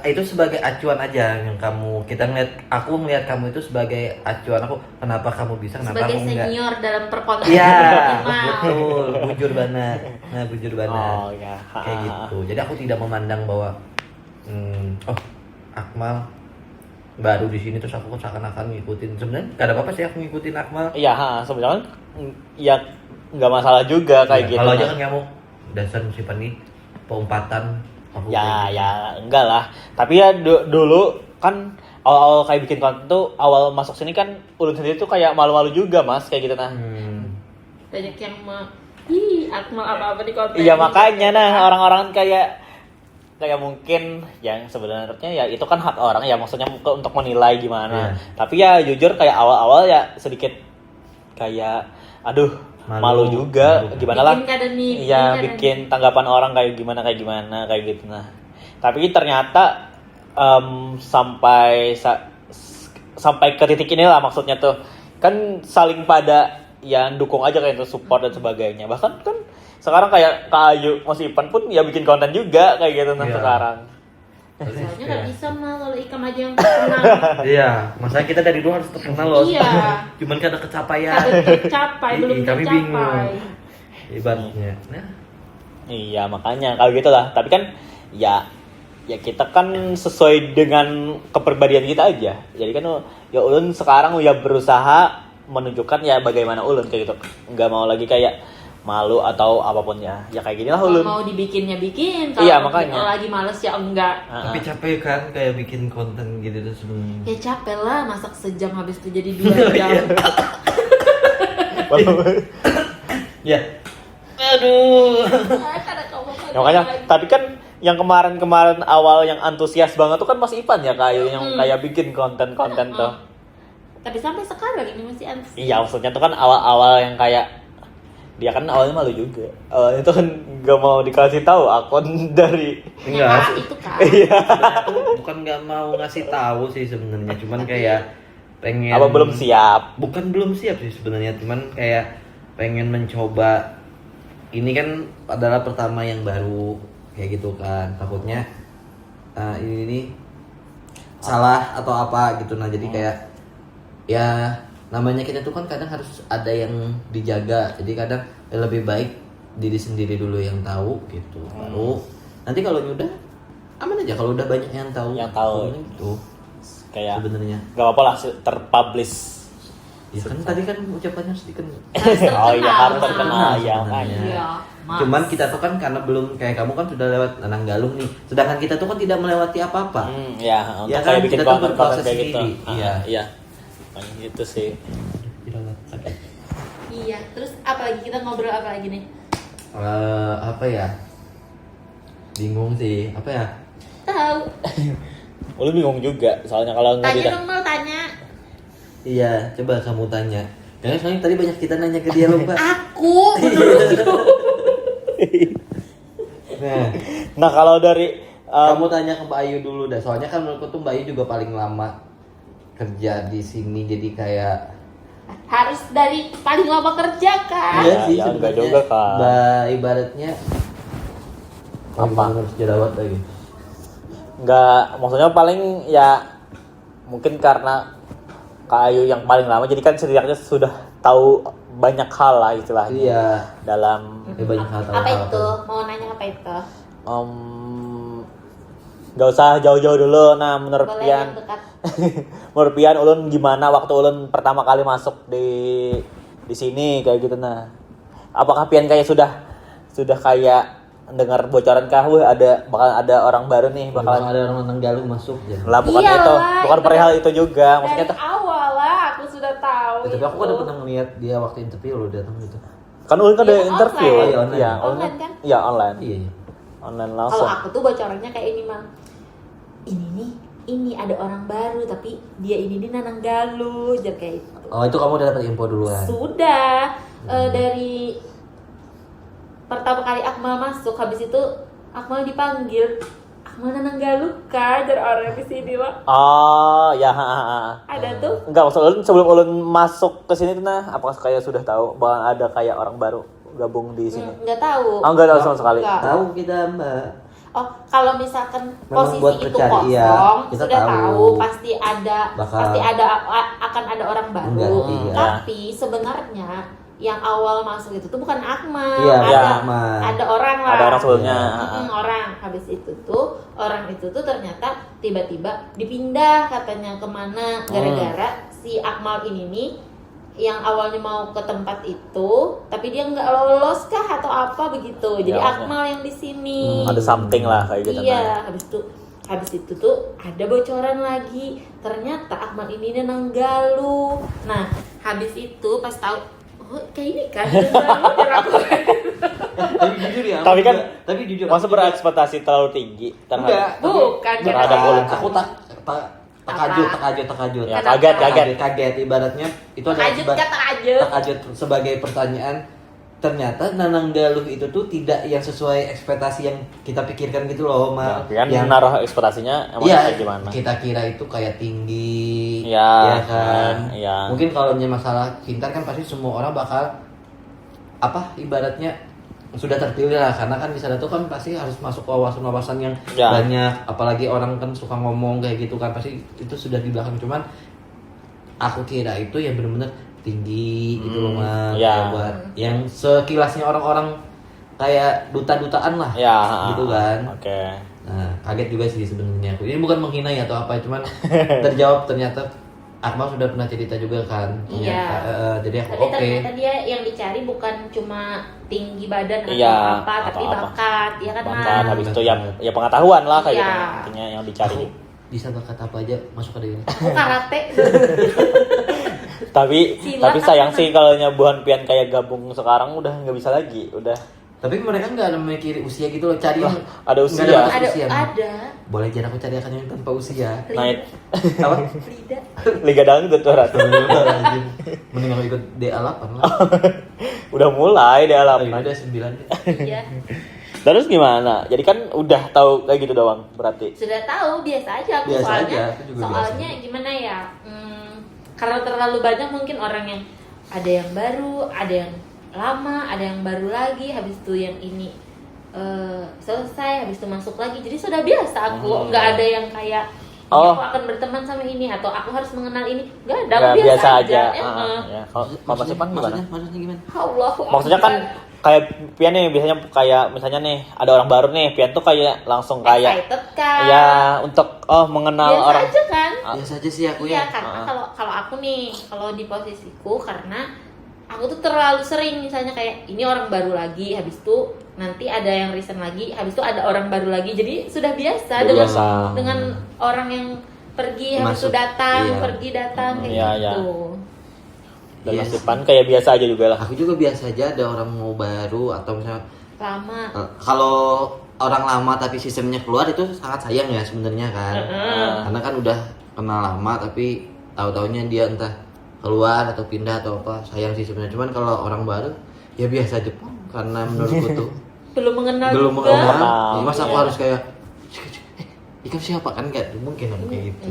itu sebagai acuan aja yang kita aku ngeliat kamu itu sebagai acuan aku, kenapa kamu bisa, kenapa Sebagai kamu enggak. senior dalam perkontenan. Iya, Mal. betul, bujur banget. Nah, bujur banget. Oh ya. Kayak gitu. Jadi aku tidak memandang bahwa Akmal baru di sini terus aku seakan-akan ngikutin. Sebenarnya gak ada apa-apa sih aku ngikutin Akmal. Iya, sebenarnya ya nggak masalah juga kayak gitu. Kalau aja Nah. kan kamu dasar musibah nih peumpatan. Aku Ya, kayak ya enggak lah. Tapi ya dulu kan awal-awal kayak bikin konten tuh, awal masuk sini kan ulun sendiri tuh kayak malu-malu juga Mas kayak gitu nah. Banyak yang Akmal apa-apa di konten. Iya makanya nah orang-orang kayak mungkin yang sebenarnya ya itu kan hak orang ya, maksudnya untuk menilai gimana. Iya. Tapi ya jujur kayak awal-awal ya sedikit kayak aduh malu juga Malu. gimana lah. Bikin kada nih, Iya, kada bikin tanggapan orang kayak gimana kayak gitu nah. Tapi ternyata sampai ke titik inilah maksudnya tuh kan saling pada yang dukung aja kayak itu, support dan sebagainya. Bahkan kan sekarang kayak Kak Ayu, Mas Ipan pun ya bikin konten juga kayak gitu nah Iya. sekarang. Soalnya nggak bisa mah kalau Ikam aja yang terkenal. Iya, masalah kita dari dulu harus terkenal loh. Iya. Cuman kada kecapaian. Kada tercapai, belum Kami bingung. tercapai. Ibaratnya. Nah, Iya makanya kalau gitu lah. Tapi kan ya kita kan sesuai dengan kepribadian kita aja. Jadi kan ya ulun sekarang ya berusaha menunjukkan ya bagaimana ulun kayak gitu. Nggak mau lagi kayak malu atau apapun ya. Ya kayak gini lah Kalau ulun. mau dibikinnya bikin, kalau Iya, makanya. kalau lagi males ya enggak. tapi capek kan kayak bikin konten gitu tuh sebenarnya. Ya capek lah masak sejam habis itu jadi 2 Iya. jam. Ya. Aduh. Ya, makanya tadi kan yang kemarin awal yang antusias banget tuh kan Mas Ipan ya kayak yang kayak bikin konten-konten tuh. Tapi sampai sekarang ini masih antusias. Iya maksudnya tuh kan awal-awal yang kayak dia kan awalnya malu juga. Awalnya tuh kan gak mau dikasih tahu akun dari Enggak. Itu kan. Sebenarnya tuh bukan nggak mau ngasih tahu sih sebenarnya, cuman kayak pengen apa belum siap. Bukan belum siap sih sebenarnya, cuman kayak pengen mencoba. Ini kan adalah pertama yang baru kayak gitu kan, takutnya ini salah atau apa gitu. Nah jadi kayak ya namanya kita tuh kan kadang harus ada yang dijaga, jadi kadang lebih baik diri sendiri dulu yang tahu gitu, baru nanti kalau udah aman aja kalau udah banyak yang tahu. Gitu Kayak sebenarnya. gak apa-apa lah terpublish. Ya kan tadi kan ucapannya harus dikenal. Oh iya harus Mas. terkenal ya Sebenarnya. makanya. Iya, Mas. Cuman kita tuh kan karena belum kayak kamu kan sudah lewat Nananggaluh nih. Sedangkan kita tuh kan tidak melewati apa-apa. Ya untuk Ya kayak kan, bikin kita tuh konten berproses kayak gitu. sendiri. Iya. Iya. Makanya gitu sih. Iya, terus apa lagi kita ngobrol apa lagi nih? Apa ya? Bingung sih. Apa ya? Tahu. Lu bingung juga soalnya kalau nggak Tanya bisa. dong, Mal, tanya. Iya, coba kamu tanya. Karena soalnya tadi banyak kita nanya ke dia loh, Mbak. Aku. Nah, Nah kalau dari kamu tanya ke Mbak Ayu dulu dah. Soalnya kan menurutku tuh Mbak Ayu juga paling lama kerja di sini, jadi kayak Harus dari paling lama kerja kan? Iya. ya enggak juga, Kak. Ibaratnya Apa? harus jerawat lagi. nggak maksudnya paling ya mungkin karena Kak Ayu yang paling lama jadi kan setidaknya sudah tahu banyak hal lah istilahnya Iya. dalam Banyak hal tahu Apa hal itu? apa. Mau nanya apa itu? nggak usah jauh-jauh dulu. Nah menurut Boleh Pian yang dekat. menurut Pian ulun gimana waktu ulun pertama kali masuk di sini kayak gitu. Nah apakah Pian kayak sudah kayak dengar bocoran kah bakal ada orang baru nih Bakalan bakalan ada orang Nananggaluh masuk ya. lah bukan Iyalah, itu bukan itu perihal kan itu juga maksudnya Dari awal lah aku sudah tahu. Tapi aku itu. udah pernah ngeliat dia waktu interview loh datang gitu. kan ulun kan ada Iya, interview online. Oh, iya, online. iya Online kan? iya online Iya. online Kalau langsung aku tuh bocorannya kayak ini, Mang. Ini ada orang baru tapi dia ini Nananggaluh, jadi kayak itu. Oh itu kamu udah dapat info duluan. Sudah dari pertama kali Akmal masuk, habis itu Akmal dipanggil. Akmal Nananggaluh kan, jadi orang di sini lah. oh ya Ada tuh. enggak maksud ulun sebelum ulun masuk ke sini tuh nah apakah kayak sudah tahu bakal ada kayak orang baru gabung di sini Nggak tahu. oh enggak tahu sama sekali Enggak. Tahu kita Mbak. Oh, kalau misalkan Memang posisi buat itu mencari, kosong, iya, kita sudah tahu. tahu pasti ada Bakal akan ada orang baru. mengganti, ya. Tapi sebenarnya yang awal masuk itu tuh bukan Akmal, Iya, ada bukan Akmal. ada orang lah. ada orang sebelumnya Orang habis itu tuh orang itu tuh ternyata tiba-tiba dipindah katanya kemana gara-gara si Akmal ini nih yang awalnya mau ke tempat itu tapi dia nggak lolos kah atau apa begitu jadi Ya, Akmal yang di sini. ada something lah kayak gitu Iya, habis itu tuh ada bocoran lagi. Ternyata Akmal ini Nananggaluh. Nah, habis itu pas tahu oh kayak ini kan Tapi jujur ya. Tapi kan, tapi jujur. masa aku juga- berekspektasi terlalu tinggi terhadap Enggak. Bukan, tapi- terhadap Enggak, ulun. aku takajut. Ya, kaget. Kaget ibaratnya itu adalah Takajut kata aja. takajut sebagai pertanyaan. Ternyata Nananggaluh itu tuh tidak yang sesuai ekspektasi yang kita pikirkan gitu loh, Mal. kan yang naruh ekspektasinya emang iya, kayak gimana kita kira itu kayak tinggi, Iya, ya kan. iya. Mungkin kalau masalah pintar kan pasti semua orang bakal apa ibaratnya sudah terpilih lah, karena kan di sana tuh kan pasti harus masuk ke wawasan-wawasan yang Ya. banyak, apalagi orang kan suka ngomong kayak gitu kan, pasti itu sudah di belakang. Cuman aku kira itu yang benar-benar tinggi gitu loh Mas, ya. kayak buat yang sekilasnya orang-orang kayak duta-dutaan lah, Ya, gitu kan. Oke. Nah, kaget juga sih sebenarnya aku. Ini bukan menghina ya atau apa, cuman terjawab ternyata Akmal sudah pernah cerita juga kan. Iya. Jadi aku Tapi oke. ternyata dia yang dicari bukan cuma tinggi badan atau Iya, apa, atau tapi apa. bakat, ya kan Bakat, Mas? habis itu ya pengetahuan lah kayak Iya. gitu intinya yang dicari. Aku bisa bakat apa aja masuk ke dia. Aku karate. Tapi Silat sayang apa? sih kalau Buan Pian kayak gabung sekarang udah nggak bisa lagi, udah Tapi mereka nggak ada memikir usia gitu loh, cari yang ada nggak usia. batas ada usia. ada Boleh jangan aku cari akan yang tanpa usia. Naik Apa? Frida. Liga Dangdut tuh Ratu. Astagfirullahaladzim. Mending aku ikut DA8 lah. Udah mulai deh Oh, alam. ya udah 9. Iya. Terus gimana? Jadi kan udah tahu kayak gitu doang berarti. Sudah tahu, biasa aja aku Biasa soalnya. aja, aku juga Soalnya biasa. gimana ya? Karena terlalu banyak mungkin orang yang ada yang baru, ada yang lama, ada yang baru lagi, habis itu yang ini selesai, habis itu masuk lagi. Jadi sudah biasa aku, nggak ada yang kayak Oh. aku akan berteman sama ini atau aku harus mengenal ini. Nggak ada, Nggak, aku biasa aja. Ya. Kalau Mas Ipan gimana? Maksudnya gimana? Allah. Maksudnya kan kayak Pian nih biasanya kayak misalnya nih ada orang baru nih, Pian tuh kayak langsung kayak excited kan? ya untuk mengenal Biasa orang. aja kan? Biasa aja sih aku Iya, ya. karena kalau aku nih, kalau di posisiku karena aku tuh terlalu sering misalnya kayak ini orang baru lagi, habis itu nanti ada yang resign lagi, habis itu ada orang baru lagi. Jadi sudah biasa Udah dengan biasa. dengan orang yang pergi habis itu Masuk, datang, iya. pergi datang kayak Iya, iya. gitu. Dan Iya Mas sih. Ipan kayak biasa aja juga lah. Aku juga biasa aja ada orang mau baru atau misalnya Lama. kalau orang lama tapi sistemnya keluar itu sangat sayang ya sebenarnya kan. Karena kan udah kenal lama tapi tahu-taunya dia entah keluar atau pindah atau apa, sayang sih sebenarnya. Cuman kalau orang baru ya biasa aja karena menurutku tuh Belum mengenal belum juga. mengenal. Iya. Mas aku harus kayak Ika siapa kan nggak mungkin aku kayak gitu.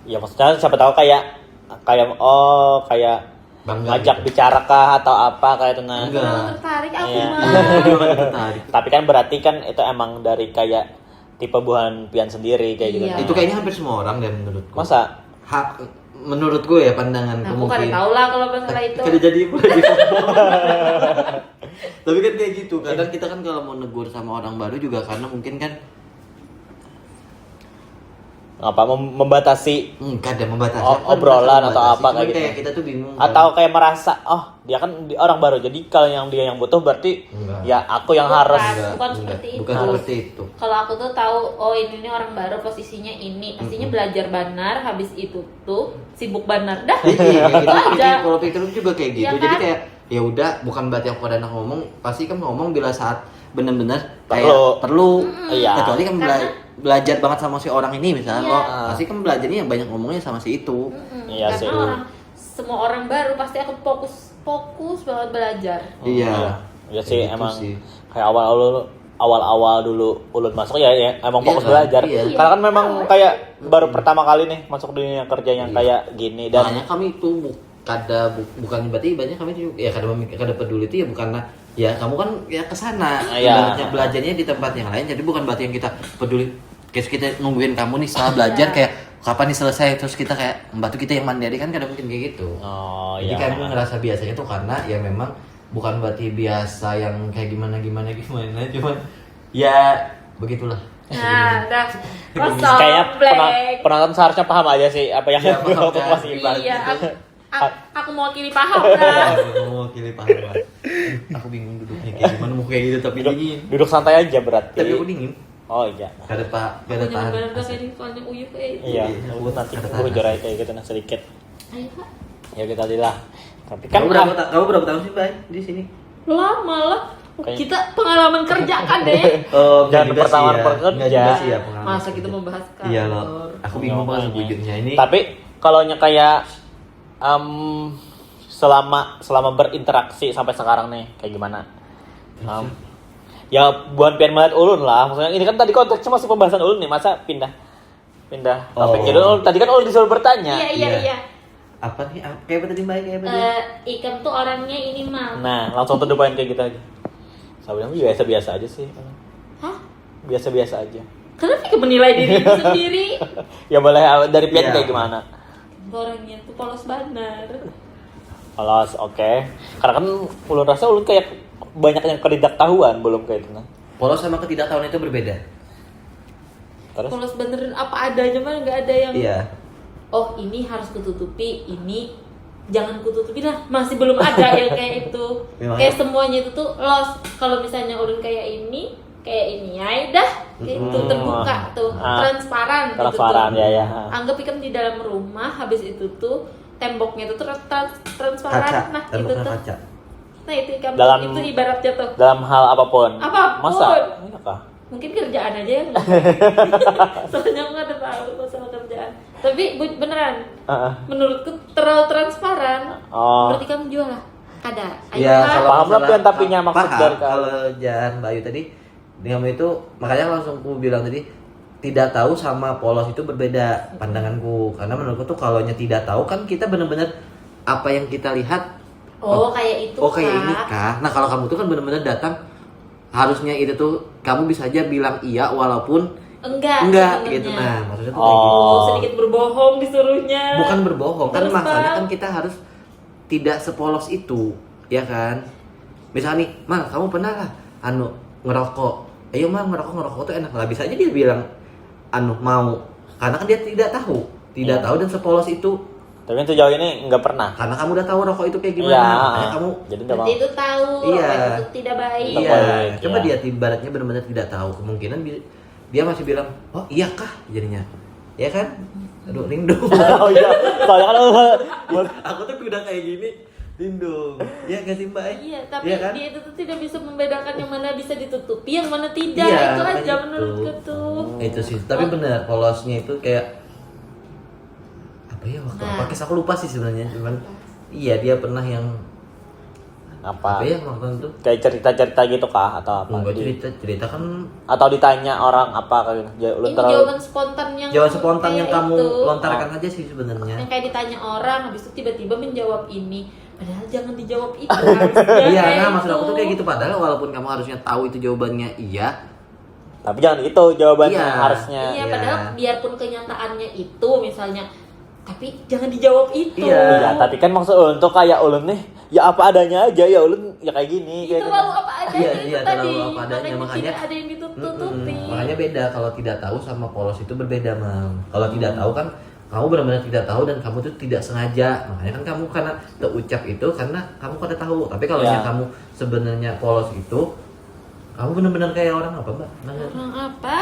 Ya maksudnya siapa tahu kayak kayak Bangga ngajak gitu. bicara kah atau apa kayak itu nah. Enggak. Terlalu tertarik aku Iya. mah. Tertarik. Tapi kan berarti kan itu emang dari kayak tipe Buan Pian sendiri kayak gitu. Iya. Itu kayaknya hampir semua orang deh menurutku. Masa? Menurutku ya pandanganku Aku kan mungkin. tahu lah kalau masalah itu. Kada jadi pula gitu. Tapi kan kayak gitu. Kadang kita kan kalau mau negur sama orang baru juga karena mungkin kan Apa membatasi kada membatasi obrolan atau apa Cuman kayak gitu. kayak kita tuh bingung. kan. atau kayak merasa dia kan orang baru jadi kalau yang dia yang butuh berarti Enggak. ya aku yang Bukan. harus Bukan seperti itu. Bukan seperti itu. Kalau aku tuh tahu ini orang baru posisinya ini, pastinya belajar banar, habis itu tuh sibuk banar dah. Iya, Itu gitu. aja. Kalau pikir juga kayak gitu. Iya Jadi kan? kayak ya udah bukan berarti aku ada ngomong, pasti kan ngomong bila saat benar-benar Perlu. kayak perlu. Iya. Kecuali kan Karena- belajar banget sama si orang ini misalnya, Iya. pasti kan belajarnya banyak ngomongnya sama si itu. Iya sih. Karena semua orang baru pasti aku fokus banget belajar. Iya. Ya sih Kayak gitu emang sih. kayak awal-awal dulu Ulun masuk ya emang Iya fokus kan? belajar. Iya. Karena kan memang kayak baru pertama kali nih masuk dunia kerja yang Iya. kayak gini dan Makanya kami itu bukan berarti banyak kami juga ya kada peduli itu ya bukan ya kamu kan ya kesana Iya. ibaratnya belajarnya di tempat yang lain jadi bukan berarti yang kita peduli kayak kita nungguin kamu nih setelah belajar kayak kapan nih selesai terus kita kayak membantu kita yang mandiri kan kada mungkin kayak gitu. iya. Jadi kami ngerasa biasanya tuh karena ya memang bukan berarti biasa yang kayak gimana cuman ya begitulah. Nah, dah kosong Kayaknya black. penonton seharusnya paham aja sih apa yang Iya, paham waktu kan? Mas Iqbal. Iya, aku mau kiri paham dah. Aku mau pilih paham. Aku bingung duduknya kayak gimana mau kayak gitu tapi dingin. Duduk santai aja berarti. Tapi aku dingin. Oh iya. Kada Punya tahan. bener gak kayak soalnya uyuh kayak itu. Iya, Iya, aku nanti kata aku tahan. jurai kayak gitu nah sedikit. Ayo Kak. Ya kita lihat. Tapi kan Kamu berapa tahun sih, Bay, di sini? Lama lah. Kayak- Kita pengalaman kerja kan deh. Oh, Jangan pertama pekerja. Enggak juga sih ya pengalaman. Masa kita membahas kantor. Iya loh. Aku bingung banget Makanya. sejujurnya ini. Tapi kalau kayak selama berinteraksi sampai sekarang nih kayak gimana? Ya Buan Pian melihat Ulun lah. Maksudnya ini kan tadi konteksnya masih pembahasan Ulun nih, masa pindah Oh. topik. Jadi tadi kan Ulun disuruh bertanya. Iya. Apa nih? Kayak apa tadi, Bay? Kayak apa tadi? Ikam tuh orangnya ini mah. Nah, langsung to the point kayak gitu aja. Sebenarnya biasa-biasa aja sih. Hah? Biasa-biasa aja. Kenapa kamu menilai diri sendiri? Ya boleh dari pihak Iya. kayak gimana? Orangnya tuh polos banar. Polos, oke. Karena kan ulun rasa ulun kayak banyak yang ketidaktahuan belum kayak itu nah. Polos sama ketidaktahuan itu berbeda. Terus Polos beneran apa adanya mah nggak ada yang. Iya. Oh ini harus kututupi, ini jangan kututupi lah. Masih belum ada yang kayak itu. Memang Kayak ya? semuanya itu tuh los. Kalau misalnya ulun kayak ini ya dah. Itu terbuka tuh, transparan. transparan gitu tuh. ya. Anggap ikan di dalam rumah, habis itu tuh temboknya itu tuh transparan. Kaca. Nah itu Temboknya tuh. kaca. Nah itu ikan Dalam- itu ibaratnya tuh. Dalam hal apapun. Apapun. Masa? Iya kah? Mungkin kerjaan aja yang soalnya aku nggak ada tahu masalah kerjaan. Tapi beneran, Heeh. menurutku terlalu transparan. Oh. Berarti kamu jual lah. Ada. Ayo Iya, Kak. kalau Paham lah masalah- pian tapinya maksud paham. dari kamu. Kalau Jan Bayu tadi kamu itu makanya langsung aku bilang tadi tidak tahu sama polos itu berbeda pandanganku, karena menurutku tuh kalau tidak tahu kan kita benar-benar apa yang kita lihat Kayak itu. oh kayak Kak. ini kah. Nah kalau kamu tuh kan benar-benar datang, harusnya itu tuh kamu bisa aja bilang iya walaupun Enggak sebenarnya. gitu. Nah maksudnya tuh kayak gitu. Oh, sedikit berbohong disuruhnya. Bukan berbohong kan, Terus, makanya Pak? kan kita harus tidak sepolos itu, ya kan? Misalnya nih, Mal, kamu pernah lah ngerokok. Ayo Mal, ngerokok tuh enak lah. Bisa aja dia bilang mau, karena kan dia tidak tahu Iya. tahu dan sepolos itu, Tapi sejauh ini nggak pernah. karena kamu udah tahu rokok itu kayak gimana. Iya. Makanya kamu Jadi nggak mau. Berarti itu tahu. Iya. Rokok itu tidak baik. Tetap iya, baik, coba iya. dia ibaratnya benar-benar tidak tahu, kemungkinan dia masih bilang, "Oh, iya kah?" jadinya. Ya kan? Aduh, rindu. Oh iya. Soalnya kan Aku tuh udah kayak gini, rindu. Iya gak sih, Mbak? Iya, tapi Iya kan? dia itu tuh tidak bisa membedakan yang mana bisa ditutupi, yang mana tidak. Iya, Itu aja makanya menurutku itu. tuh. Itu sih, tapi benar polosnya itu kayak apa ya waktu Nah. apa kisah aku lupa sih sebenarnya, cuman iya dia pernah yang apa apa? ya waktu itu Kayak cerita-cerita gitu kah atau apa? nggak cerita kan Atau ditanya orang apa kayak gitu? Ulun Ini terlalu jawaban spontan yang jawaban spontan yang kayak kamu itu. lontarkan aja sih sebenarnya. Yang kayak ditanya orang, habis itu tiba-tiba menjawab ini. Padahal jangan dijawab itu harusnya. Iya, kayak nah maksud aku itu. tuh kayak gitu, padahal walaupun kamu harusnya tahu itu jawabannya iya. Tapi jangan itu jawabannya Iya. harusnya. Iya, Iya. padahal biarpun kenyataannya itu misalnya, tapi jangan dijawab itu. Iya. Iya, tapi kan maksud ulun tuh kayak ulun nih, ya apa adanya aja ya ulun ya kayak gini Itu kayak gitu. terlalu apa adanya Iya, itu iya, tadi. terlalu apa adanya, makanya- tidak ada yang ditutupi. Makanya beda kalau tidak tahu sama polos itu berbeda, Mam. Kalau tidak tahu kan kamu benar-benar tidak tahu dan kamu tuh tidak sengaja. Makanya kan kamu karena terucap itu karena kamu kada tahu. Tapi kalau Ya. kamu sebenarnya polos itu, kamu benar-benar kayak orang apa, Mbak? Orang apa?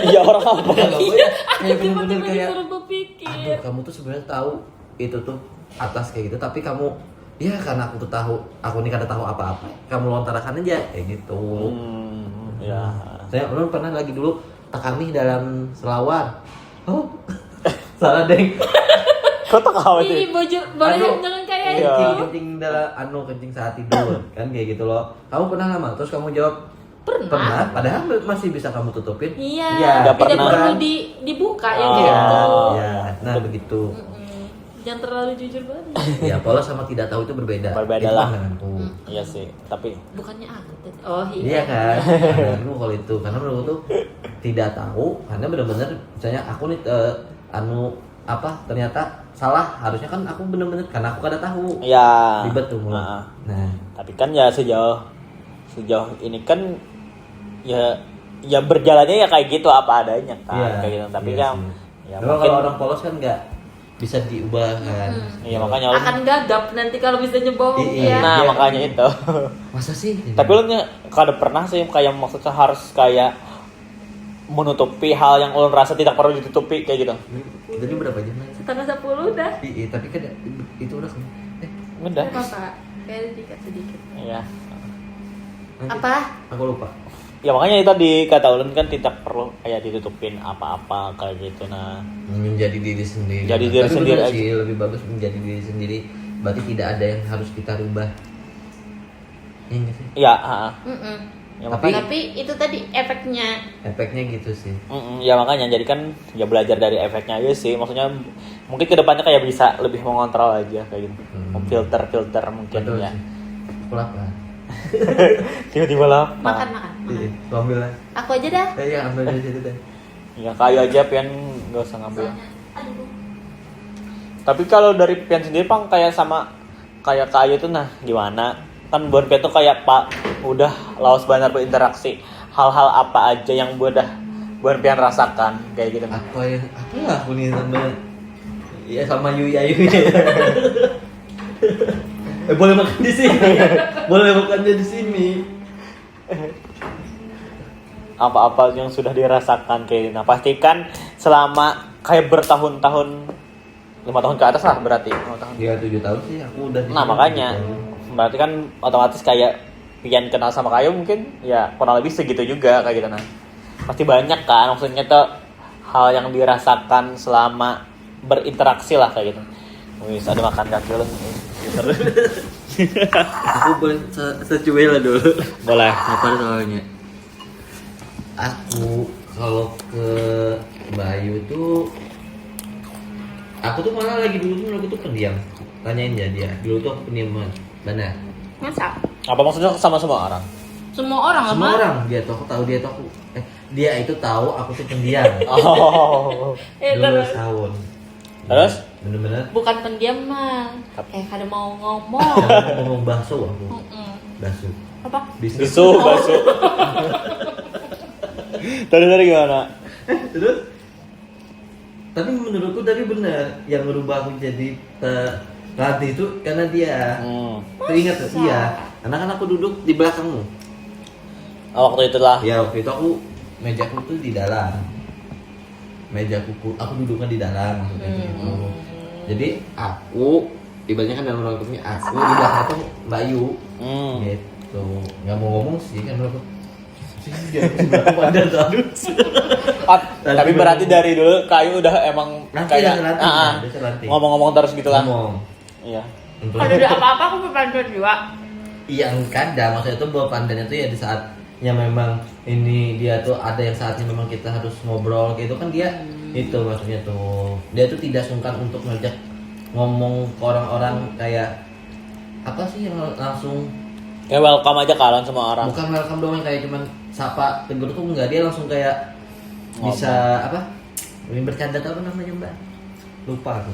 Iya orang apa? Kayak benar-benar Tiba-tiba kayak disuruh berpikir. aduh, kamu tuh sebenarnya tahu itu tuh atas kayak gitu, tapi kamu ya karena aku tuh tahu, aku ini kada tahu apa-apa. Kamu lontarkan aja kayak gitu. Ya. Saya belum pernah lagi dulu tekan nih dalam selawar. Oh, salah deng. Kok tak kau Ih, sih? bojor, boleh Aduh. jangan kayak Iya. itu. Kencing dalam kencing saat tidur kan kayak gitu loh. Kamu pernah lama? Terus kamu jawab Pernah. Padahal masih bisa kamu tutupin. Iya, Nggak tidak pernah. perlu dibuka yang Oh. kayak Iya, gitu. iya. Nah begitu. Mm-mm. Jangan terlalu jujur banget. Ya polos sama tidak tahu itu berbeda. Berbeda Itu lah. pandanganku. Iya sih, tapi Bukannya aku tadi. Oh Iya iya. kan, pandanganku kalau itu karena menurutku tuh tidak tahu karena benar-benar misalnya aku nih ternyata salah, harusnya kan aku benar-benar karena aku kada tahu. ya. Ribet tuh mulai. Nah, Nah, tapi kan ya sejauh ini kan ya berjalannya ya kayak gitu apa adanya kan iya, kayak gitu. Tapi iya kan sih. ya Memang mungkin kalau orang polos kan nggak bisa diubah kan. iya makanya ulun- Akan gagap nanti kalau misalnya bohong Iya. ya. nah Iya. makanya itu. Masa sih? Tapi ulun kada pernah sih kayak maksudnya harus kayak menutupi hal yang ulun rasa tidak perlu ditutupi kayak gitu. Kita ini berapa jam lagi? Setengah 10 udah. Iya, tapi kan itu udah Udah. Apa? Kayak sedikit. Iya. nanti Apa? Aku lupa. Ya makanya itu di kata ulun kan tidak perlu kayak ditutupin apa-apa kayak gitu. Nah, Menjadi diri sendiri. Jadi diri Tapi sendiri benar aja. sih, lebih bagus menjadi diri sendiri. Berarti tidak ada yang harus kita rubah. Iya nggak sih? ya, Mm-mm. ya Tapi- makanya Tapi itu tadi efeknya. Efeknya gitu sih. ya makanya jadi kan ya belajar dari efeknya aja sih. Maksudnya mungkin kedepannya kayak bisa lebih mengontrol aja kayak gitu. Filter mungkin Betul ya. sih. Aku lapar. Tiba-tiba lapar. Makan. Iya, gua ambil lah. Aku aja dah. Iya, ambil dari situ deh. Ya kayu aja Pian nggak usah ngambil. Soalnya, aduh. Tapi kalau dari Pian sendiri Pang kayak sama kayak kayu tuh nah gimana? Kan buat Pian tuh kayak Pak udah laos banget berinteraksi. Hal-hal apa aja yang buat Pian rasakan kayak gitu nah. Apa lah aku nih sama ya sama Yuya. Boleh makan di sini. Boleh makannya di sini. Apa-apa yang sudah dirasakan kayak gitu. Nah, pastikan selama kayak bertahun-tahun 5 tahun ke atas lah berarti. 5 tahun. Dia 7 tahun sih aku udah. Nah, makanya berarti kan otomatis kayak Pian kenal sama kayu mungkin ya kurang lebih segitu juga kayak gitu nah. Pasti banyak kan maksudnya tuh hal yang dirasakan selama berinteraksi lah kayak gitu. Wis ada makan kaki lu. Aku boleh secuil lah dulu. Boleh. Apa soalnya? Aku kalau ke Bayu tuh aku tuh malah lagi dulu tuh aku tuh pendiam. Tanyain dia. Dulu tuh aku pendiam banget. Benar. Masa? Apa maksudnya sama semua orang? Semua orang Semua apa? orang dia tuh aku tahu dia tuh aku dia itu tahu aku tuh pendiam. Oh. Dulu Terus? tahun. Terus? Bener-bener. Bukan pendiam mah. Kada mau ngomong. Aku ngomong bakso aku. Mm-mm. Bakso. Apa? Bisu, bakso. Dari gimana? Terus tapi menurutku tadi benar yang merubah aku jadi pelatih itu karena dia. Tuh ingat tuh? Masa? Iya. Karena kan aku duduk di belakangmu. Oh, waktu itulah. Ya waktu itu aku mejaku tuh di dalam. Aku duduknya di dalam maksudnya gitu. Jadi aku ibaratnya kan dalam ruang kerja aku di belakang tuh Bayu. Gitu. Nggak mau ngomong sih kan aku. Dia sebelah pada terus. Tapi berarti dari dulu kayu udah emang Nanti kayak udah terlatih. ngomong-ngomong terus gitu lah. Ngomong. Iya. Kalau ada apa-apa aku berpanduan juga. Yang kadang maksudnya itu bahwa pandannya itu ya di saat yang memang ini dia tuh ada yang saatnya memang kita harus ngobrol gitu kan dia itu maksudnya tuh dia tuh tidak sungkan untuk ngajak ngomong ke orang-orang kayak apa sih yang langsung Kayak welcome aja kalian semua orang. bukan welcome doang kayak cuman sapa tegur tuh enggak dia langsung kayak bisa apa ini bercanda tuh apa namanya mbak lupa aku.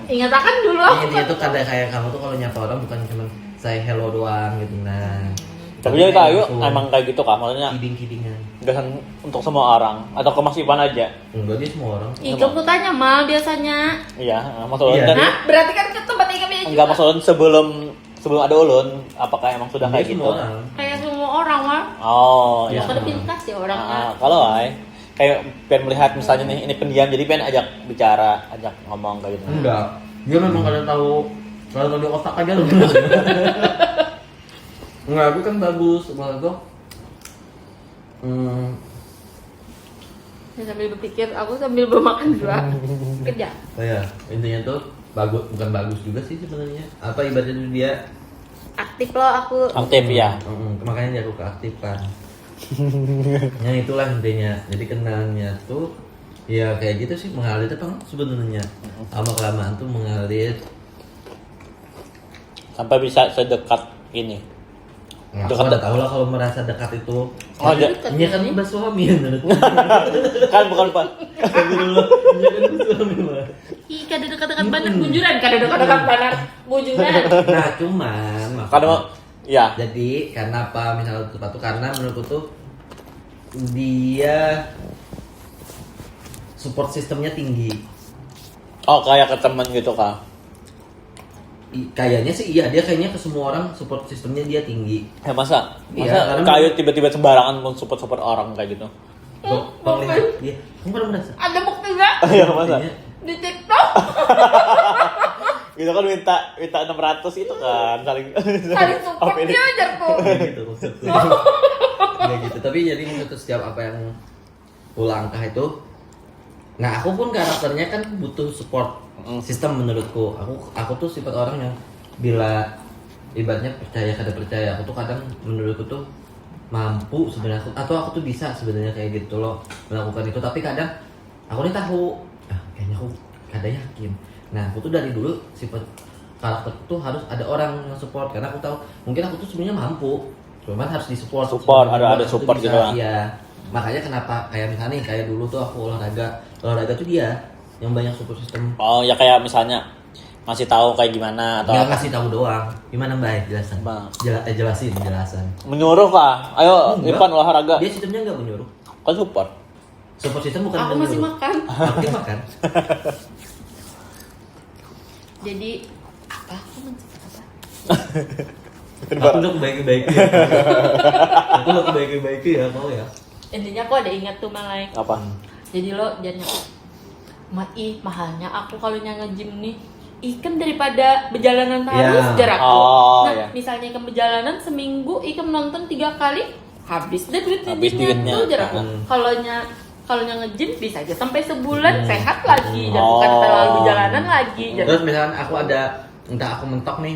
Ingat akan dulu Iya aku. dia tuh kadang kayak kamu tuh kalau nyapa orang bukan cuman say hello doang gitu nah. Tapi jadi kayu langsung emang kayak gitu kak, maksudnya kiding-kidingan. gak untuk semua orang atau ke Mas Ivan aja. Enggak dia semua orang. Ih, kamu tanya mal biasanya. Iya, maksudnya Iya. kan Nah, berarti kan ke tempat kami aja. enggak maksudnya sebelum ada ulun, apakah emang sudah Dia kayak gitu? semua orang. Kayak semua orang mah. Oh, iya. Ada pintas ya orangnya. Kalau ay kayak pengen melihat misalnya nih ini pendiam jadi pengen ajak bicara, ajak ngomong kayak gitu. Enggak. Dia memang kadang tahu kalau di otak aja loh. Enggak, aku kan bagus maksud gua. Ya, sambil berpikir, aku sambil bermakan juga. Kerja. Oh ya, intinya tuh bagus bukan bagus juga sih sebenarnya. Apa ibaratnya tuh dia Aktif loh aku. Aktif ya. Makanya dia aku keaktifkan. Ya itulah intinya. Jadi kenalnya tuh ya kayak gitu sih mengalir apa sebenarnya. Lama kelamaan tuh mengalir. Sampai bisa sedekat ini. Ya, Dekat- aku udah tahu lah kalau merasa dekat itu. Oh, ada. Ini kan mbak suami ya menurut. Kan bukan Pak. Astagfirullah. Ini kan mbak suami mah. Ih, kada dekat-dekat banget bunjuran, kada dekat-dekat banget bunjuran. Nah cuman Kalau mau ya. jadi karena apa misalnya tempat tuh karena menurutku tuh dia support sistemnya tinggi. Oh, kayak ke teman gitu kak. Kayaknya sih iya dia kayaknya ke semua orang support sistemnya dia tinggi. Ya masa Iya, karena- kayu tiba-tiba sembarangan support orang kayak gitu. Bang lihat, iya, kamu pernah merasa? Ada bukti nggak? Iya masa. Buktinya, Di TikTok. Gitu kan minta 600 itu kan saling Saling support Apa ini? dia aja kok. Kayak gitu maksudku. Kayak gitu. Tapi jadi maksudku setiap apa yang ulangkah itu, nah aku pun karakternya kan butuh support sistem menurutku. Aku tuh sifat orang yang bila ibaratnya percaya kada percaya, aku tuh kadang menurutku tuh mampu sebenarnya atau aku tuh bisa sebenarnya kayak gitu loh melakukan itu. Tapi kadang aku nih tahu, kayaknya aku kada yakin. Nah aku tuh dari dulu sifat karakterku tuh harus ada orang yang support karena aku tahu mungkin aku tuh sebenarnya mampu cuman harus disupport. Support, ada Itu support bisa, gitu lah. Iya. Makanya kenapa kayak misalnya nih, kayak dulu tuh aku olahraga tuh dia yang banyak support system. Oh ya kayak misalnya masih tahu kayak gimana atau Nggak apa? ngasih tahu doang. Gimana Mbak? Jelasan. Bang. Jelasan. Menyuruh kah? Ayo Enggak. Ipan olahraga. Dia sistemnya nggak menyuruh. Kan support. Support system bukan Aku menyuruh. masih makan. Aku masih makan. Jadi apa? Aku mencet apa? Aku udah kebaik-baik ya. Aku udah kebaik-baik ya kau ya. Intinya aku ada ingat tuh Malai. Apa? Jadi lo jangan mahalnya aku kalau nge-gym nih ikan daripada berjalanan terus Ya. jarak aku. Oh, Nah, ya. misalnya ikan berjalanan seminggu, ikan nonton 3 kali, habis deh duitnya. Habis duitnya. Tuh jarak aku. Hmm. Kalau nge-gym bisa aja sampai sebulan sehat lagi, dan bukan Oh. terlalu berjalanan lagi. Jarak. Terus misalnya aku ada entah aku mentok nih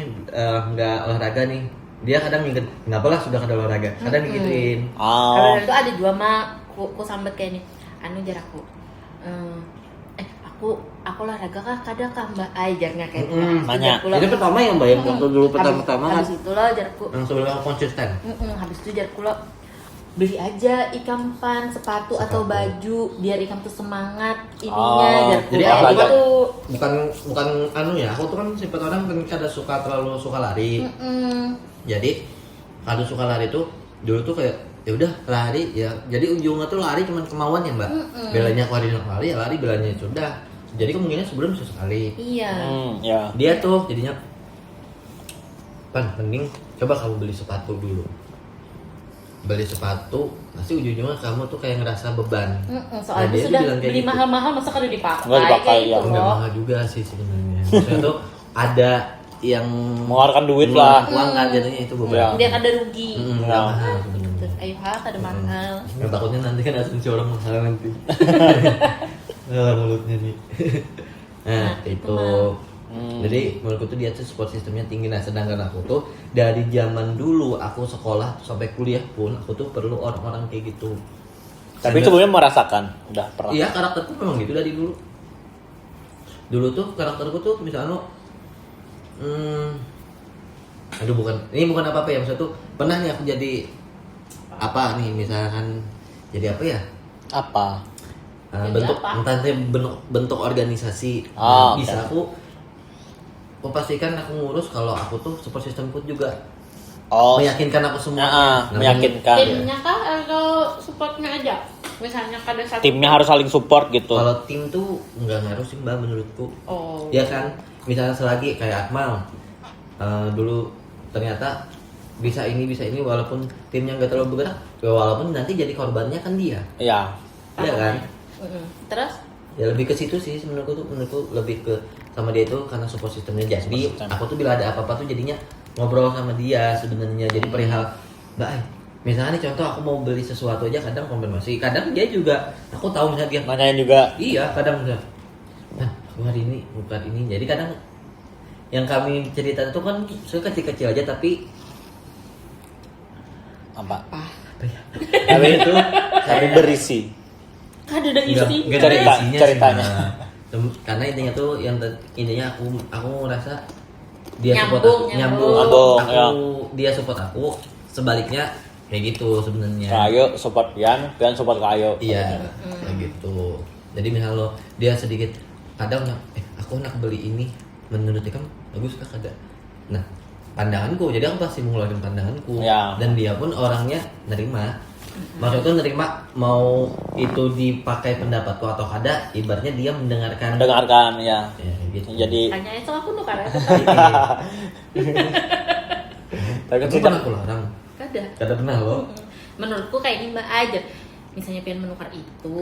nggak olahraga nih, dia kadang nginget nggak apa lah sudah kada olahraga, kadang digituin. Kalau Oh. itu ada dua mah, aku sambat kayak nih. Anu jarakku. Aku olahraga kah kadang kah Mbak Ai jarnya kayak gitu. Mm-mm. Nanya. Jadi pertama yang bayang waktu dulu pertama-tama kan Habis itu lo jarakku. yang sebelum aku konsisten. Habis itu jarakku lo beli aja ikan pan, sepatu atau baju biar ikan tuh semangat ininya Oh, jarakku. jadi Kayak aku kan- gitu. Bukan anu ya, aku tuh kan sifat orang kan kada terlalu suka lari. Jadi kalau suka lari tuh dulu tuh kayak ya udah lari ya. Jadi ujungnya tuh lari cuman kemauan ya Mbak. Belanya koordinat lari ya lari, belanya sudah. Jadi kemungkinan sebulan bisa sekali. Iya. Ya. Dia tuh jadinya Pan, mending coba kamu beli sepatu dulu. Beli sepatu, pasti ujung-ujungnya kamu tuh kayak ngerasa beban. Soalnya dia tuh sudah bilang kayak beli gitu. mahal-mahal masa kada dipakai, Nggak dipakai, kayak ya. gitu Enggak loh. mahal juga sih sebenarnya. Maksudnya tuh ada yang Mengeluarkan duit lah. uang kan jadinya itu beban. Ya. Biar kada rugi. Enggak mahal sebenarnya. Terus ayo kada mahal. Nggak, takutnya nanti kan asumsi orang mahal nanti. Dalam mulutnya nih. Nah, Nah, itu itu. Jadi menurutku tuh dia tuh support sistemnya tinggi. Nah sedangkan aku tuh dari zaman dulu aku sekolah sampai kuliah pun aku tuh perlu orang-orang kayak gitu. Tapi sebelumnya merasakan, udah pernah. Iya karakterku memang gitu dari dulu. Dulu tuh karakterku tuh misalnya aduh ini bukan apa-apa ya, maksudnya tuh pernah nih aku jadi apa nih misalkan jadi apa ya? Apa? Jadi Bentuk apa? entah itu bentuk organisasi. Oh, Bisa oke. aku pastikan aku ngurus kalau aku tuh support systemku juga Oh. meyakinkan aku semua. Meyakinkan. Timnya kah atau supportnya aja? Misalnya kada satu. Timnya harus saling support gitu. Kalau tim tuh nggak ngaruh sih Mbak menurutku. Oh. Ya kan, misalnya selagi kayak Akmal dulu ternyata bisa ini walaupun timnya nggak terlalu bergerak, ya walaupun nanti jadi korbannya kan dia, Iya. ya kan? Terus? Ya lebih ke situ sih menurutku lebih ke sama dia itu karena support sistemnya. Jadi Support system. aku tuh bila ada apa-apa tuh jadinya ngobrol sama dia sebenarnya. Jadi perihal Mbak, misalnya nih contoh aku mau beli sesuatu aja kadang konfirmasi, kadang dia juga aku tahu misalnya dia Nanyain juga. iya kadang udah nah aku hari ini bukan ini, jadi kadang yang kami cerita itu kan kecil-kecil aja tapi Apa? apa ya? Tapi itu tapi berisi. Kada ada isi. Nggak ada Cerita- isinya sih, ceritanya. Mbak. Karena intinya tuh intinya aku ngerasa dia support Nyambung, aku, nyambung. aku Ya. dia support aku, sebaliknya kayak gitu sebenarnya. Kayo support Pian support Kayo. Iya, kayak gitu. Jadi misal lo dia sedikit kadang aku nak beli ini, menurut dia kan bagus kah kada? Nah, pandanganku, jadi aku pasti mengeluarkan pandanganku. Ya. Dan dia pun orangnya nerima. Maksudnya nerima mau itu dipakai pendapatku atau kada, ibaratnya dia mendengarkan. Mendengarkan ya. Ya, gitu. Jadi Tanya itu aku nukar ya. tapi kan Aku kita pernah aku larang. Kada. Kada pernah lo. Menurutku kayak ini Mbak aja. Misalnya pian menukar itu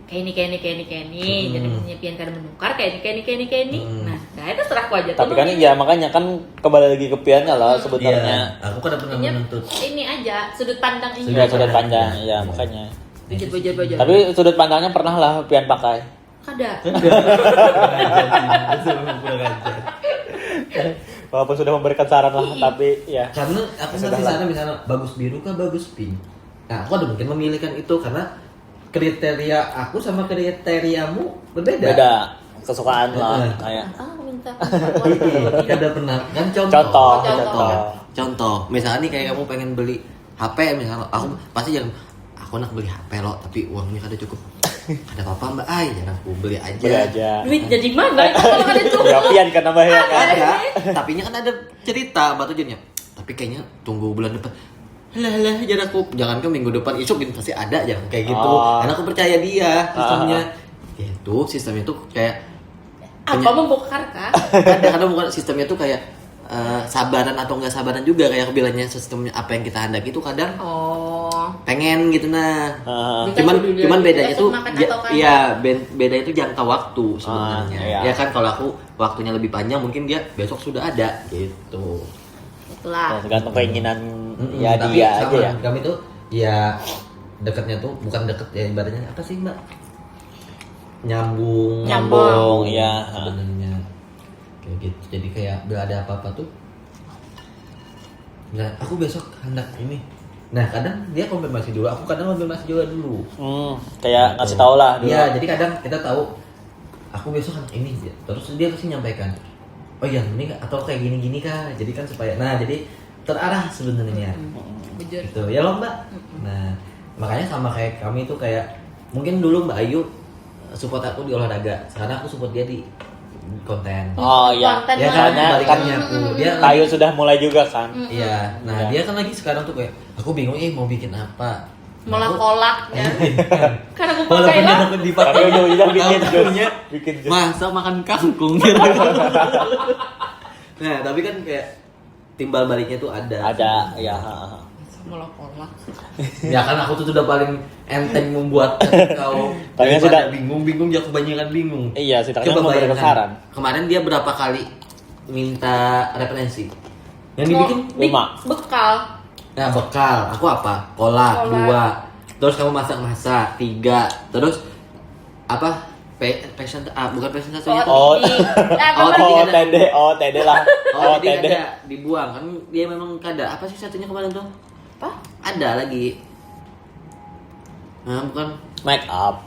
kayak ini. Jadi misalnya pian kada menukar kayak ini. Nah, itu serahku aja. tapi kan ya makanya kan kembali lagi ke Piannya lah sebenarnya. Iya, aku kada pernah menuntut. Ini aja sudut pandang ini. Sudah sudut pandang ya makanya. Bujur. Tapi sudut pandangnya pernah lah Pian pakai. Kada. Walaupun sudah memberikan saran lah tapi ya. Karena aku Sudah masih lah. sana misalnya bagus biru kah bagus pink. Nah, aku ada mungkin memilihkan itu karena kriteria aku sama kriteriamu berbeda. Beda kesukaan lah Betul. kayak. Aku minta minta. Kan udah pernah kan contoh misalnya nih kayak kamu pengen beli HP misalnya aku pasti jangan aku nak beli HP lo tapi uangnya kada cukup ada apa mbak jangan aku beli aja Beli aja. Duit jadi mana itu kalau ada itu? Ya pian kan nambah ya kan. ada tapi nya kan ada cerita mbak tujuannya tapi kayaknya tunggu bulan depan lah jangan aku jangan ke minggu depan isuk pasti ada jangan kayak gitu karena aku percaya dia sistemnya tuh kayak Apa membongkar kah? kadang-kadang bukan sistemnya tuh kayak sabaran atau enggak sabaran juga kayak aku bilangnya sistemnya apa yang kita handaki itu kadang pengen gitu nah cuman bedanya tuh beda itu jangka waktu sebenarnya iya. ya kan kalau aku waktunya lebih panjang mungkin dia besok sudah ada gitu Itulah. Tergantung keinginan ya tapi dia sama aja ya. kami tuh ya dekatnya tuh bukan deket ya ibaratnya apa sih mbak nyambung ya. sebenarnya kayak gitu jadi kayak udah ada apa-apa tuh nah aku besok hendak ini nah kadang dia konfirmasi dulu aku kadang konfirmasi juga dulu Kayak ngasih tau lah dulu. iya jadi kadang kita tahu aku besok hendak ini terus dia pasti nyampaikan oh iya ini atau kayak gini kah jadi kan supaya nah jadi terarah sebenarnya Bujur. gitu ya loh mbak nah makanya sama kayak kami tuh kayak mungkin dulu mbak Ayu support aku di olahraga sekarang aku support dia di konten Oh iya. Konten ya kan Soalnya balikannya aku dia Kayu sudah mulai juga kan. iya nah dia kan lagi sekarang tuh kayak aku bingung mau bikin apa Malah kolak ya. Karena aku pakai walaupun lah. aku dipakai Tapi ujung-ujungnya bikin tahunya bikin jus. masa makan kangkung gitu nah tapi kan kayak timbal baliknya tuh ada Ada ya. Malah kolak. ya kan aku tuh sudah paling enteng membuat kau Tapi daripada sudah- bingung ya kebanyakan bingung Iya, setidaknya coba memberikan bayangkan saran. kemarin dia berapa kali minta referensi yang dibikin Lima. Bekal. nah bekal aku apa kolak 2 terus kamu masak 3 terus apa passion bukan passion satunya Oh. Oh, TD lah. oh TD. jadi ada dibuang kan dia memang kada apa sih satunya kemarin tuh Apa? ada lagi nah bukan Make up.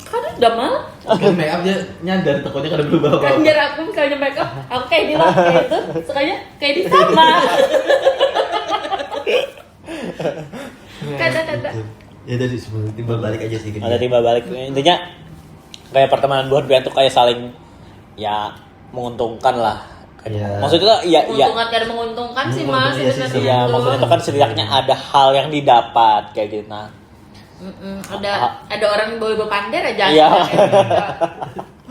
Kan udah mal. kan make up dia nyadar takutnya kada berubah Kan apa biar aku misalnya make up, aku kayak di lah kayak itu, sukanya kayak di sama. Kada. ya tadi sebenarnya timbal balik aja sih gitu. Ada timbal balik. Intinya kayak pertemanan buat pian tuh kayak saling ya menguntungkan lah. Iya. Maksudnya tuh ya Menguntungkan kada menguntungkan sih mas. Iya sih, sebenarnya. Iya, maksudnya itu kan setidaknya ada hal yang didapat kayak gitu. Nah, Ada orang bawa pander aja. Iya. Kayak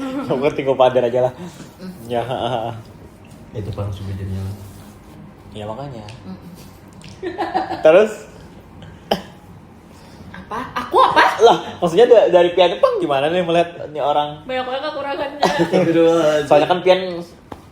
gitu. aku tinggal pader aja lah. Ya, itu paling sebenarnya ya makanya. Terus Apa? Aku apa? lah, maksudnya dari Pian Pang gimana nih melihat nih orang? Banyak banget kekurangannya. Soalnya kan Pian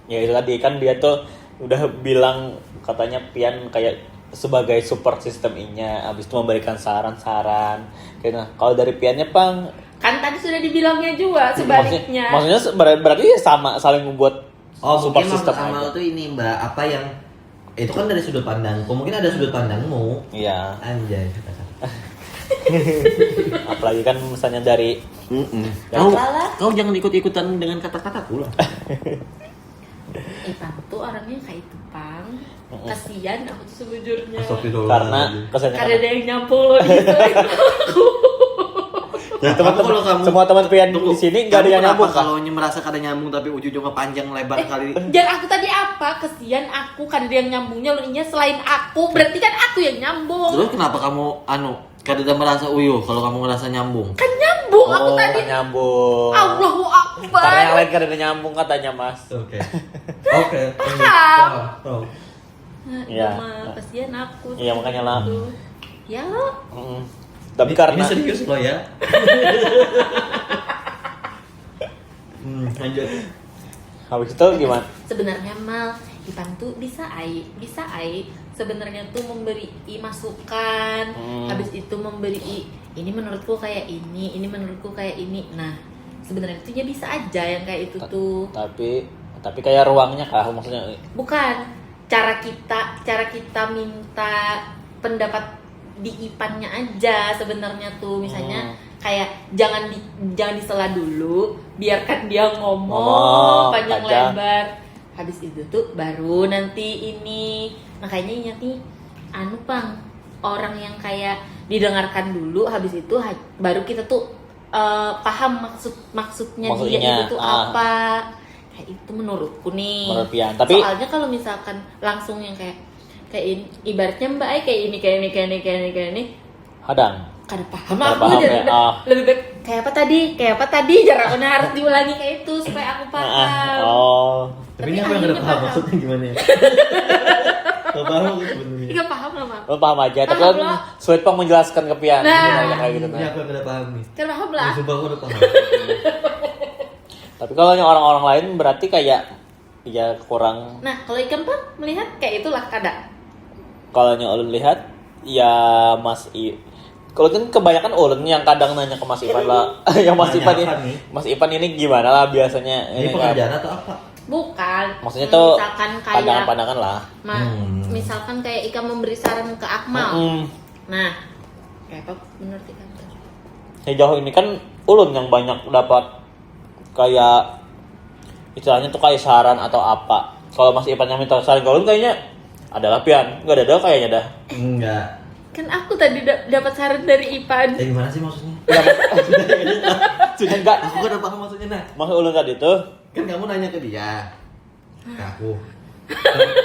ya itu tadi kan dia tuh udah bilang katanya Pian kayak sebagai support system nya habis itu memberikan saran-saran. Kayak nah, kalau dari Piannya Pang Kan tadi sudah dibilangnya juga sebaliknya. maksudnya berarti ya sama saling membuat support mungkin system sama aja. tuh ini mbak apa yang itu kan dari sudut pandangku mungkin ada sudut pandangmu Iya. anjay kata-kata Apalagi kan misalnya dari kau salah. kau jangan ikut-ikutan dengan kata-kata pula Pang tuh orangnya kayak itu Pang. Kasian aku tuh sejujurnya. karena kesannya Karena ada yang nyampul loh di situ. Ya, teman-teman kalau kamu semua teman Pian Tunggu, di sini nggak ada kamu yang kenapa nyambung kan? kalau merasa kada nyambung tapi ujung-ujungnya panjang lebar kali Dan aku tadi apa? Kesian aku kan ada yang nyambungnya lu inya selain aku. Berarti kan aku yang nyambung. terus kenapa kamu kada ada merasa uyuh kalau kamu ngerasa nyambung Kan nyambung aku tadi. nyambung. Allahu Akbar. Karena yang lain kan ada nyambung katanya Mas. oke Paham. Nah, Iya. mah kesian aku. Iya, makanya lah. Gitu. Ya lo. Tapi karena ini serius loh ya lanjut habis itu gimana? Sebenarnya mal Ipan tuh bisa sebenarnya tuh memberi masukan, habis itu memberi ini menurutku kayak ini menurutku kayak ini. Nah, sebenarnya itu ya bisa aja yang kayak itu tuh. Tapi kayak ruangnya kah maksudnya? Bukan cara kita minta pendapat di ipannya aja sebenarnya tuh. Misalnya kayak jangan disela dulu, biarkan dia ngomong panjang lebar. Habis itu tuh baru nanti ini. Nah kayaknya nih Pang, orang yang kayak didengarkan dulu, habis itu baru kita tuh paham maksudnya dia itu tuh apa. Kayak itu menurutku nih. Menurut Pian. Tapi soalnya kalau misalkan langsung yang kayak ini, ibaratnya Mbak kayak ini hadang. kada paham Kada aku paham jadi ya, lebih baik kayak apa tadi jaraknya harus diulangi kayak itu supaya aku paham. Tapi ini aku yang nggak paham maksudnya gimana ya? Gak paham aku sebenarnya. Nggak paham lah Mak. Lo paham aja, tapi Paham kan lah. sulit Pang menjelaskan ke Pian. Nah. Gimana kayak gitu Ini aku yang nggak paham nih. Kan paham lah. Sumpah aku udah paham. Tapi kalau yang orang-orang lain berarti kayak ya kurang. Nah kalau Ikam Pang melihat kayak itulah kada. Kalau yang ulun lihat ya kalau kan kebanyakan ulun yang kadang nanya ke Mas Ipan lah. Yang Mas Nanya Ipan apa ini, nih? Mas Ipan ini gimana lah biasanya? Ini pekerjaan atau apa? Bukan. Maksudnya tuh misalkan kayak pandangan-pandangan lah. misalkan kayak Ikam memberi saran ke Akmal. Nah kayak apa menurut Ikam? Sejauh ini kan ulun yang banyak dapat kayak istilahnya tuh kayak saran atau apa. Kalau Mas Ipan yang minta saran ke ulun kayaknya adalah Pian, nggak ada kayaknya dah. Enggak. Kan aku tadi dapat saran dari Ipan. Gimana sih maksudnya? Sudah enggak. Aku gak paham maksudnya nah. Maksud ulun tadi tuh Kan kamu nanya ke dia. Ke aku.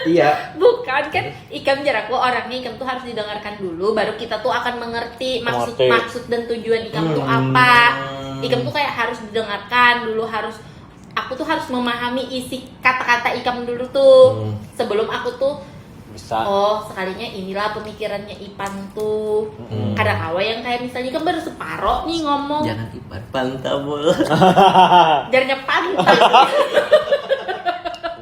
Iya. Bukan kan Ikam jaraku orangnya Ikam tuh harus didengarkan dulu baru kita tuh akan mengerti maksud dan tujuan Ikam tuh apa. Ikam tuh kayak harus didengarkan dulu, aku tuh harus memahami isi kata-kata Ikam dulu tuh sebelum aku tuh bisa. oh sekalinya inilah pemikirannya Ipan tuh. Kadang kawa yang kayak misalnya kan baru separoh nih ngomong Jangan Ipan pantabul. jarnya pantai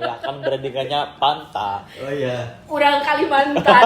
Ya kan berendikannya panta. Oh iya. kurang Kalimantan.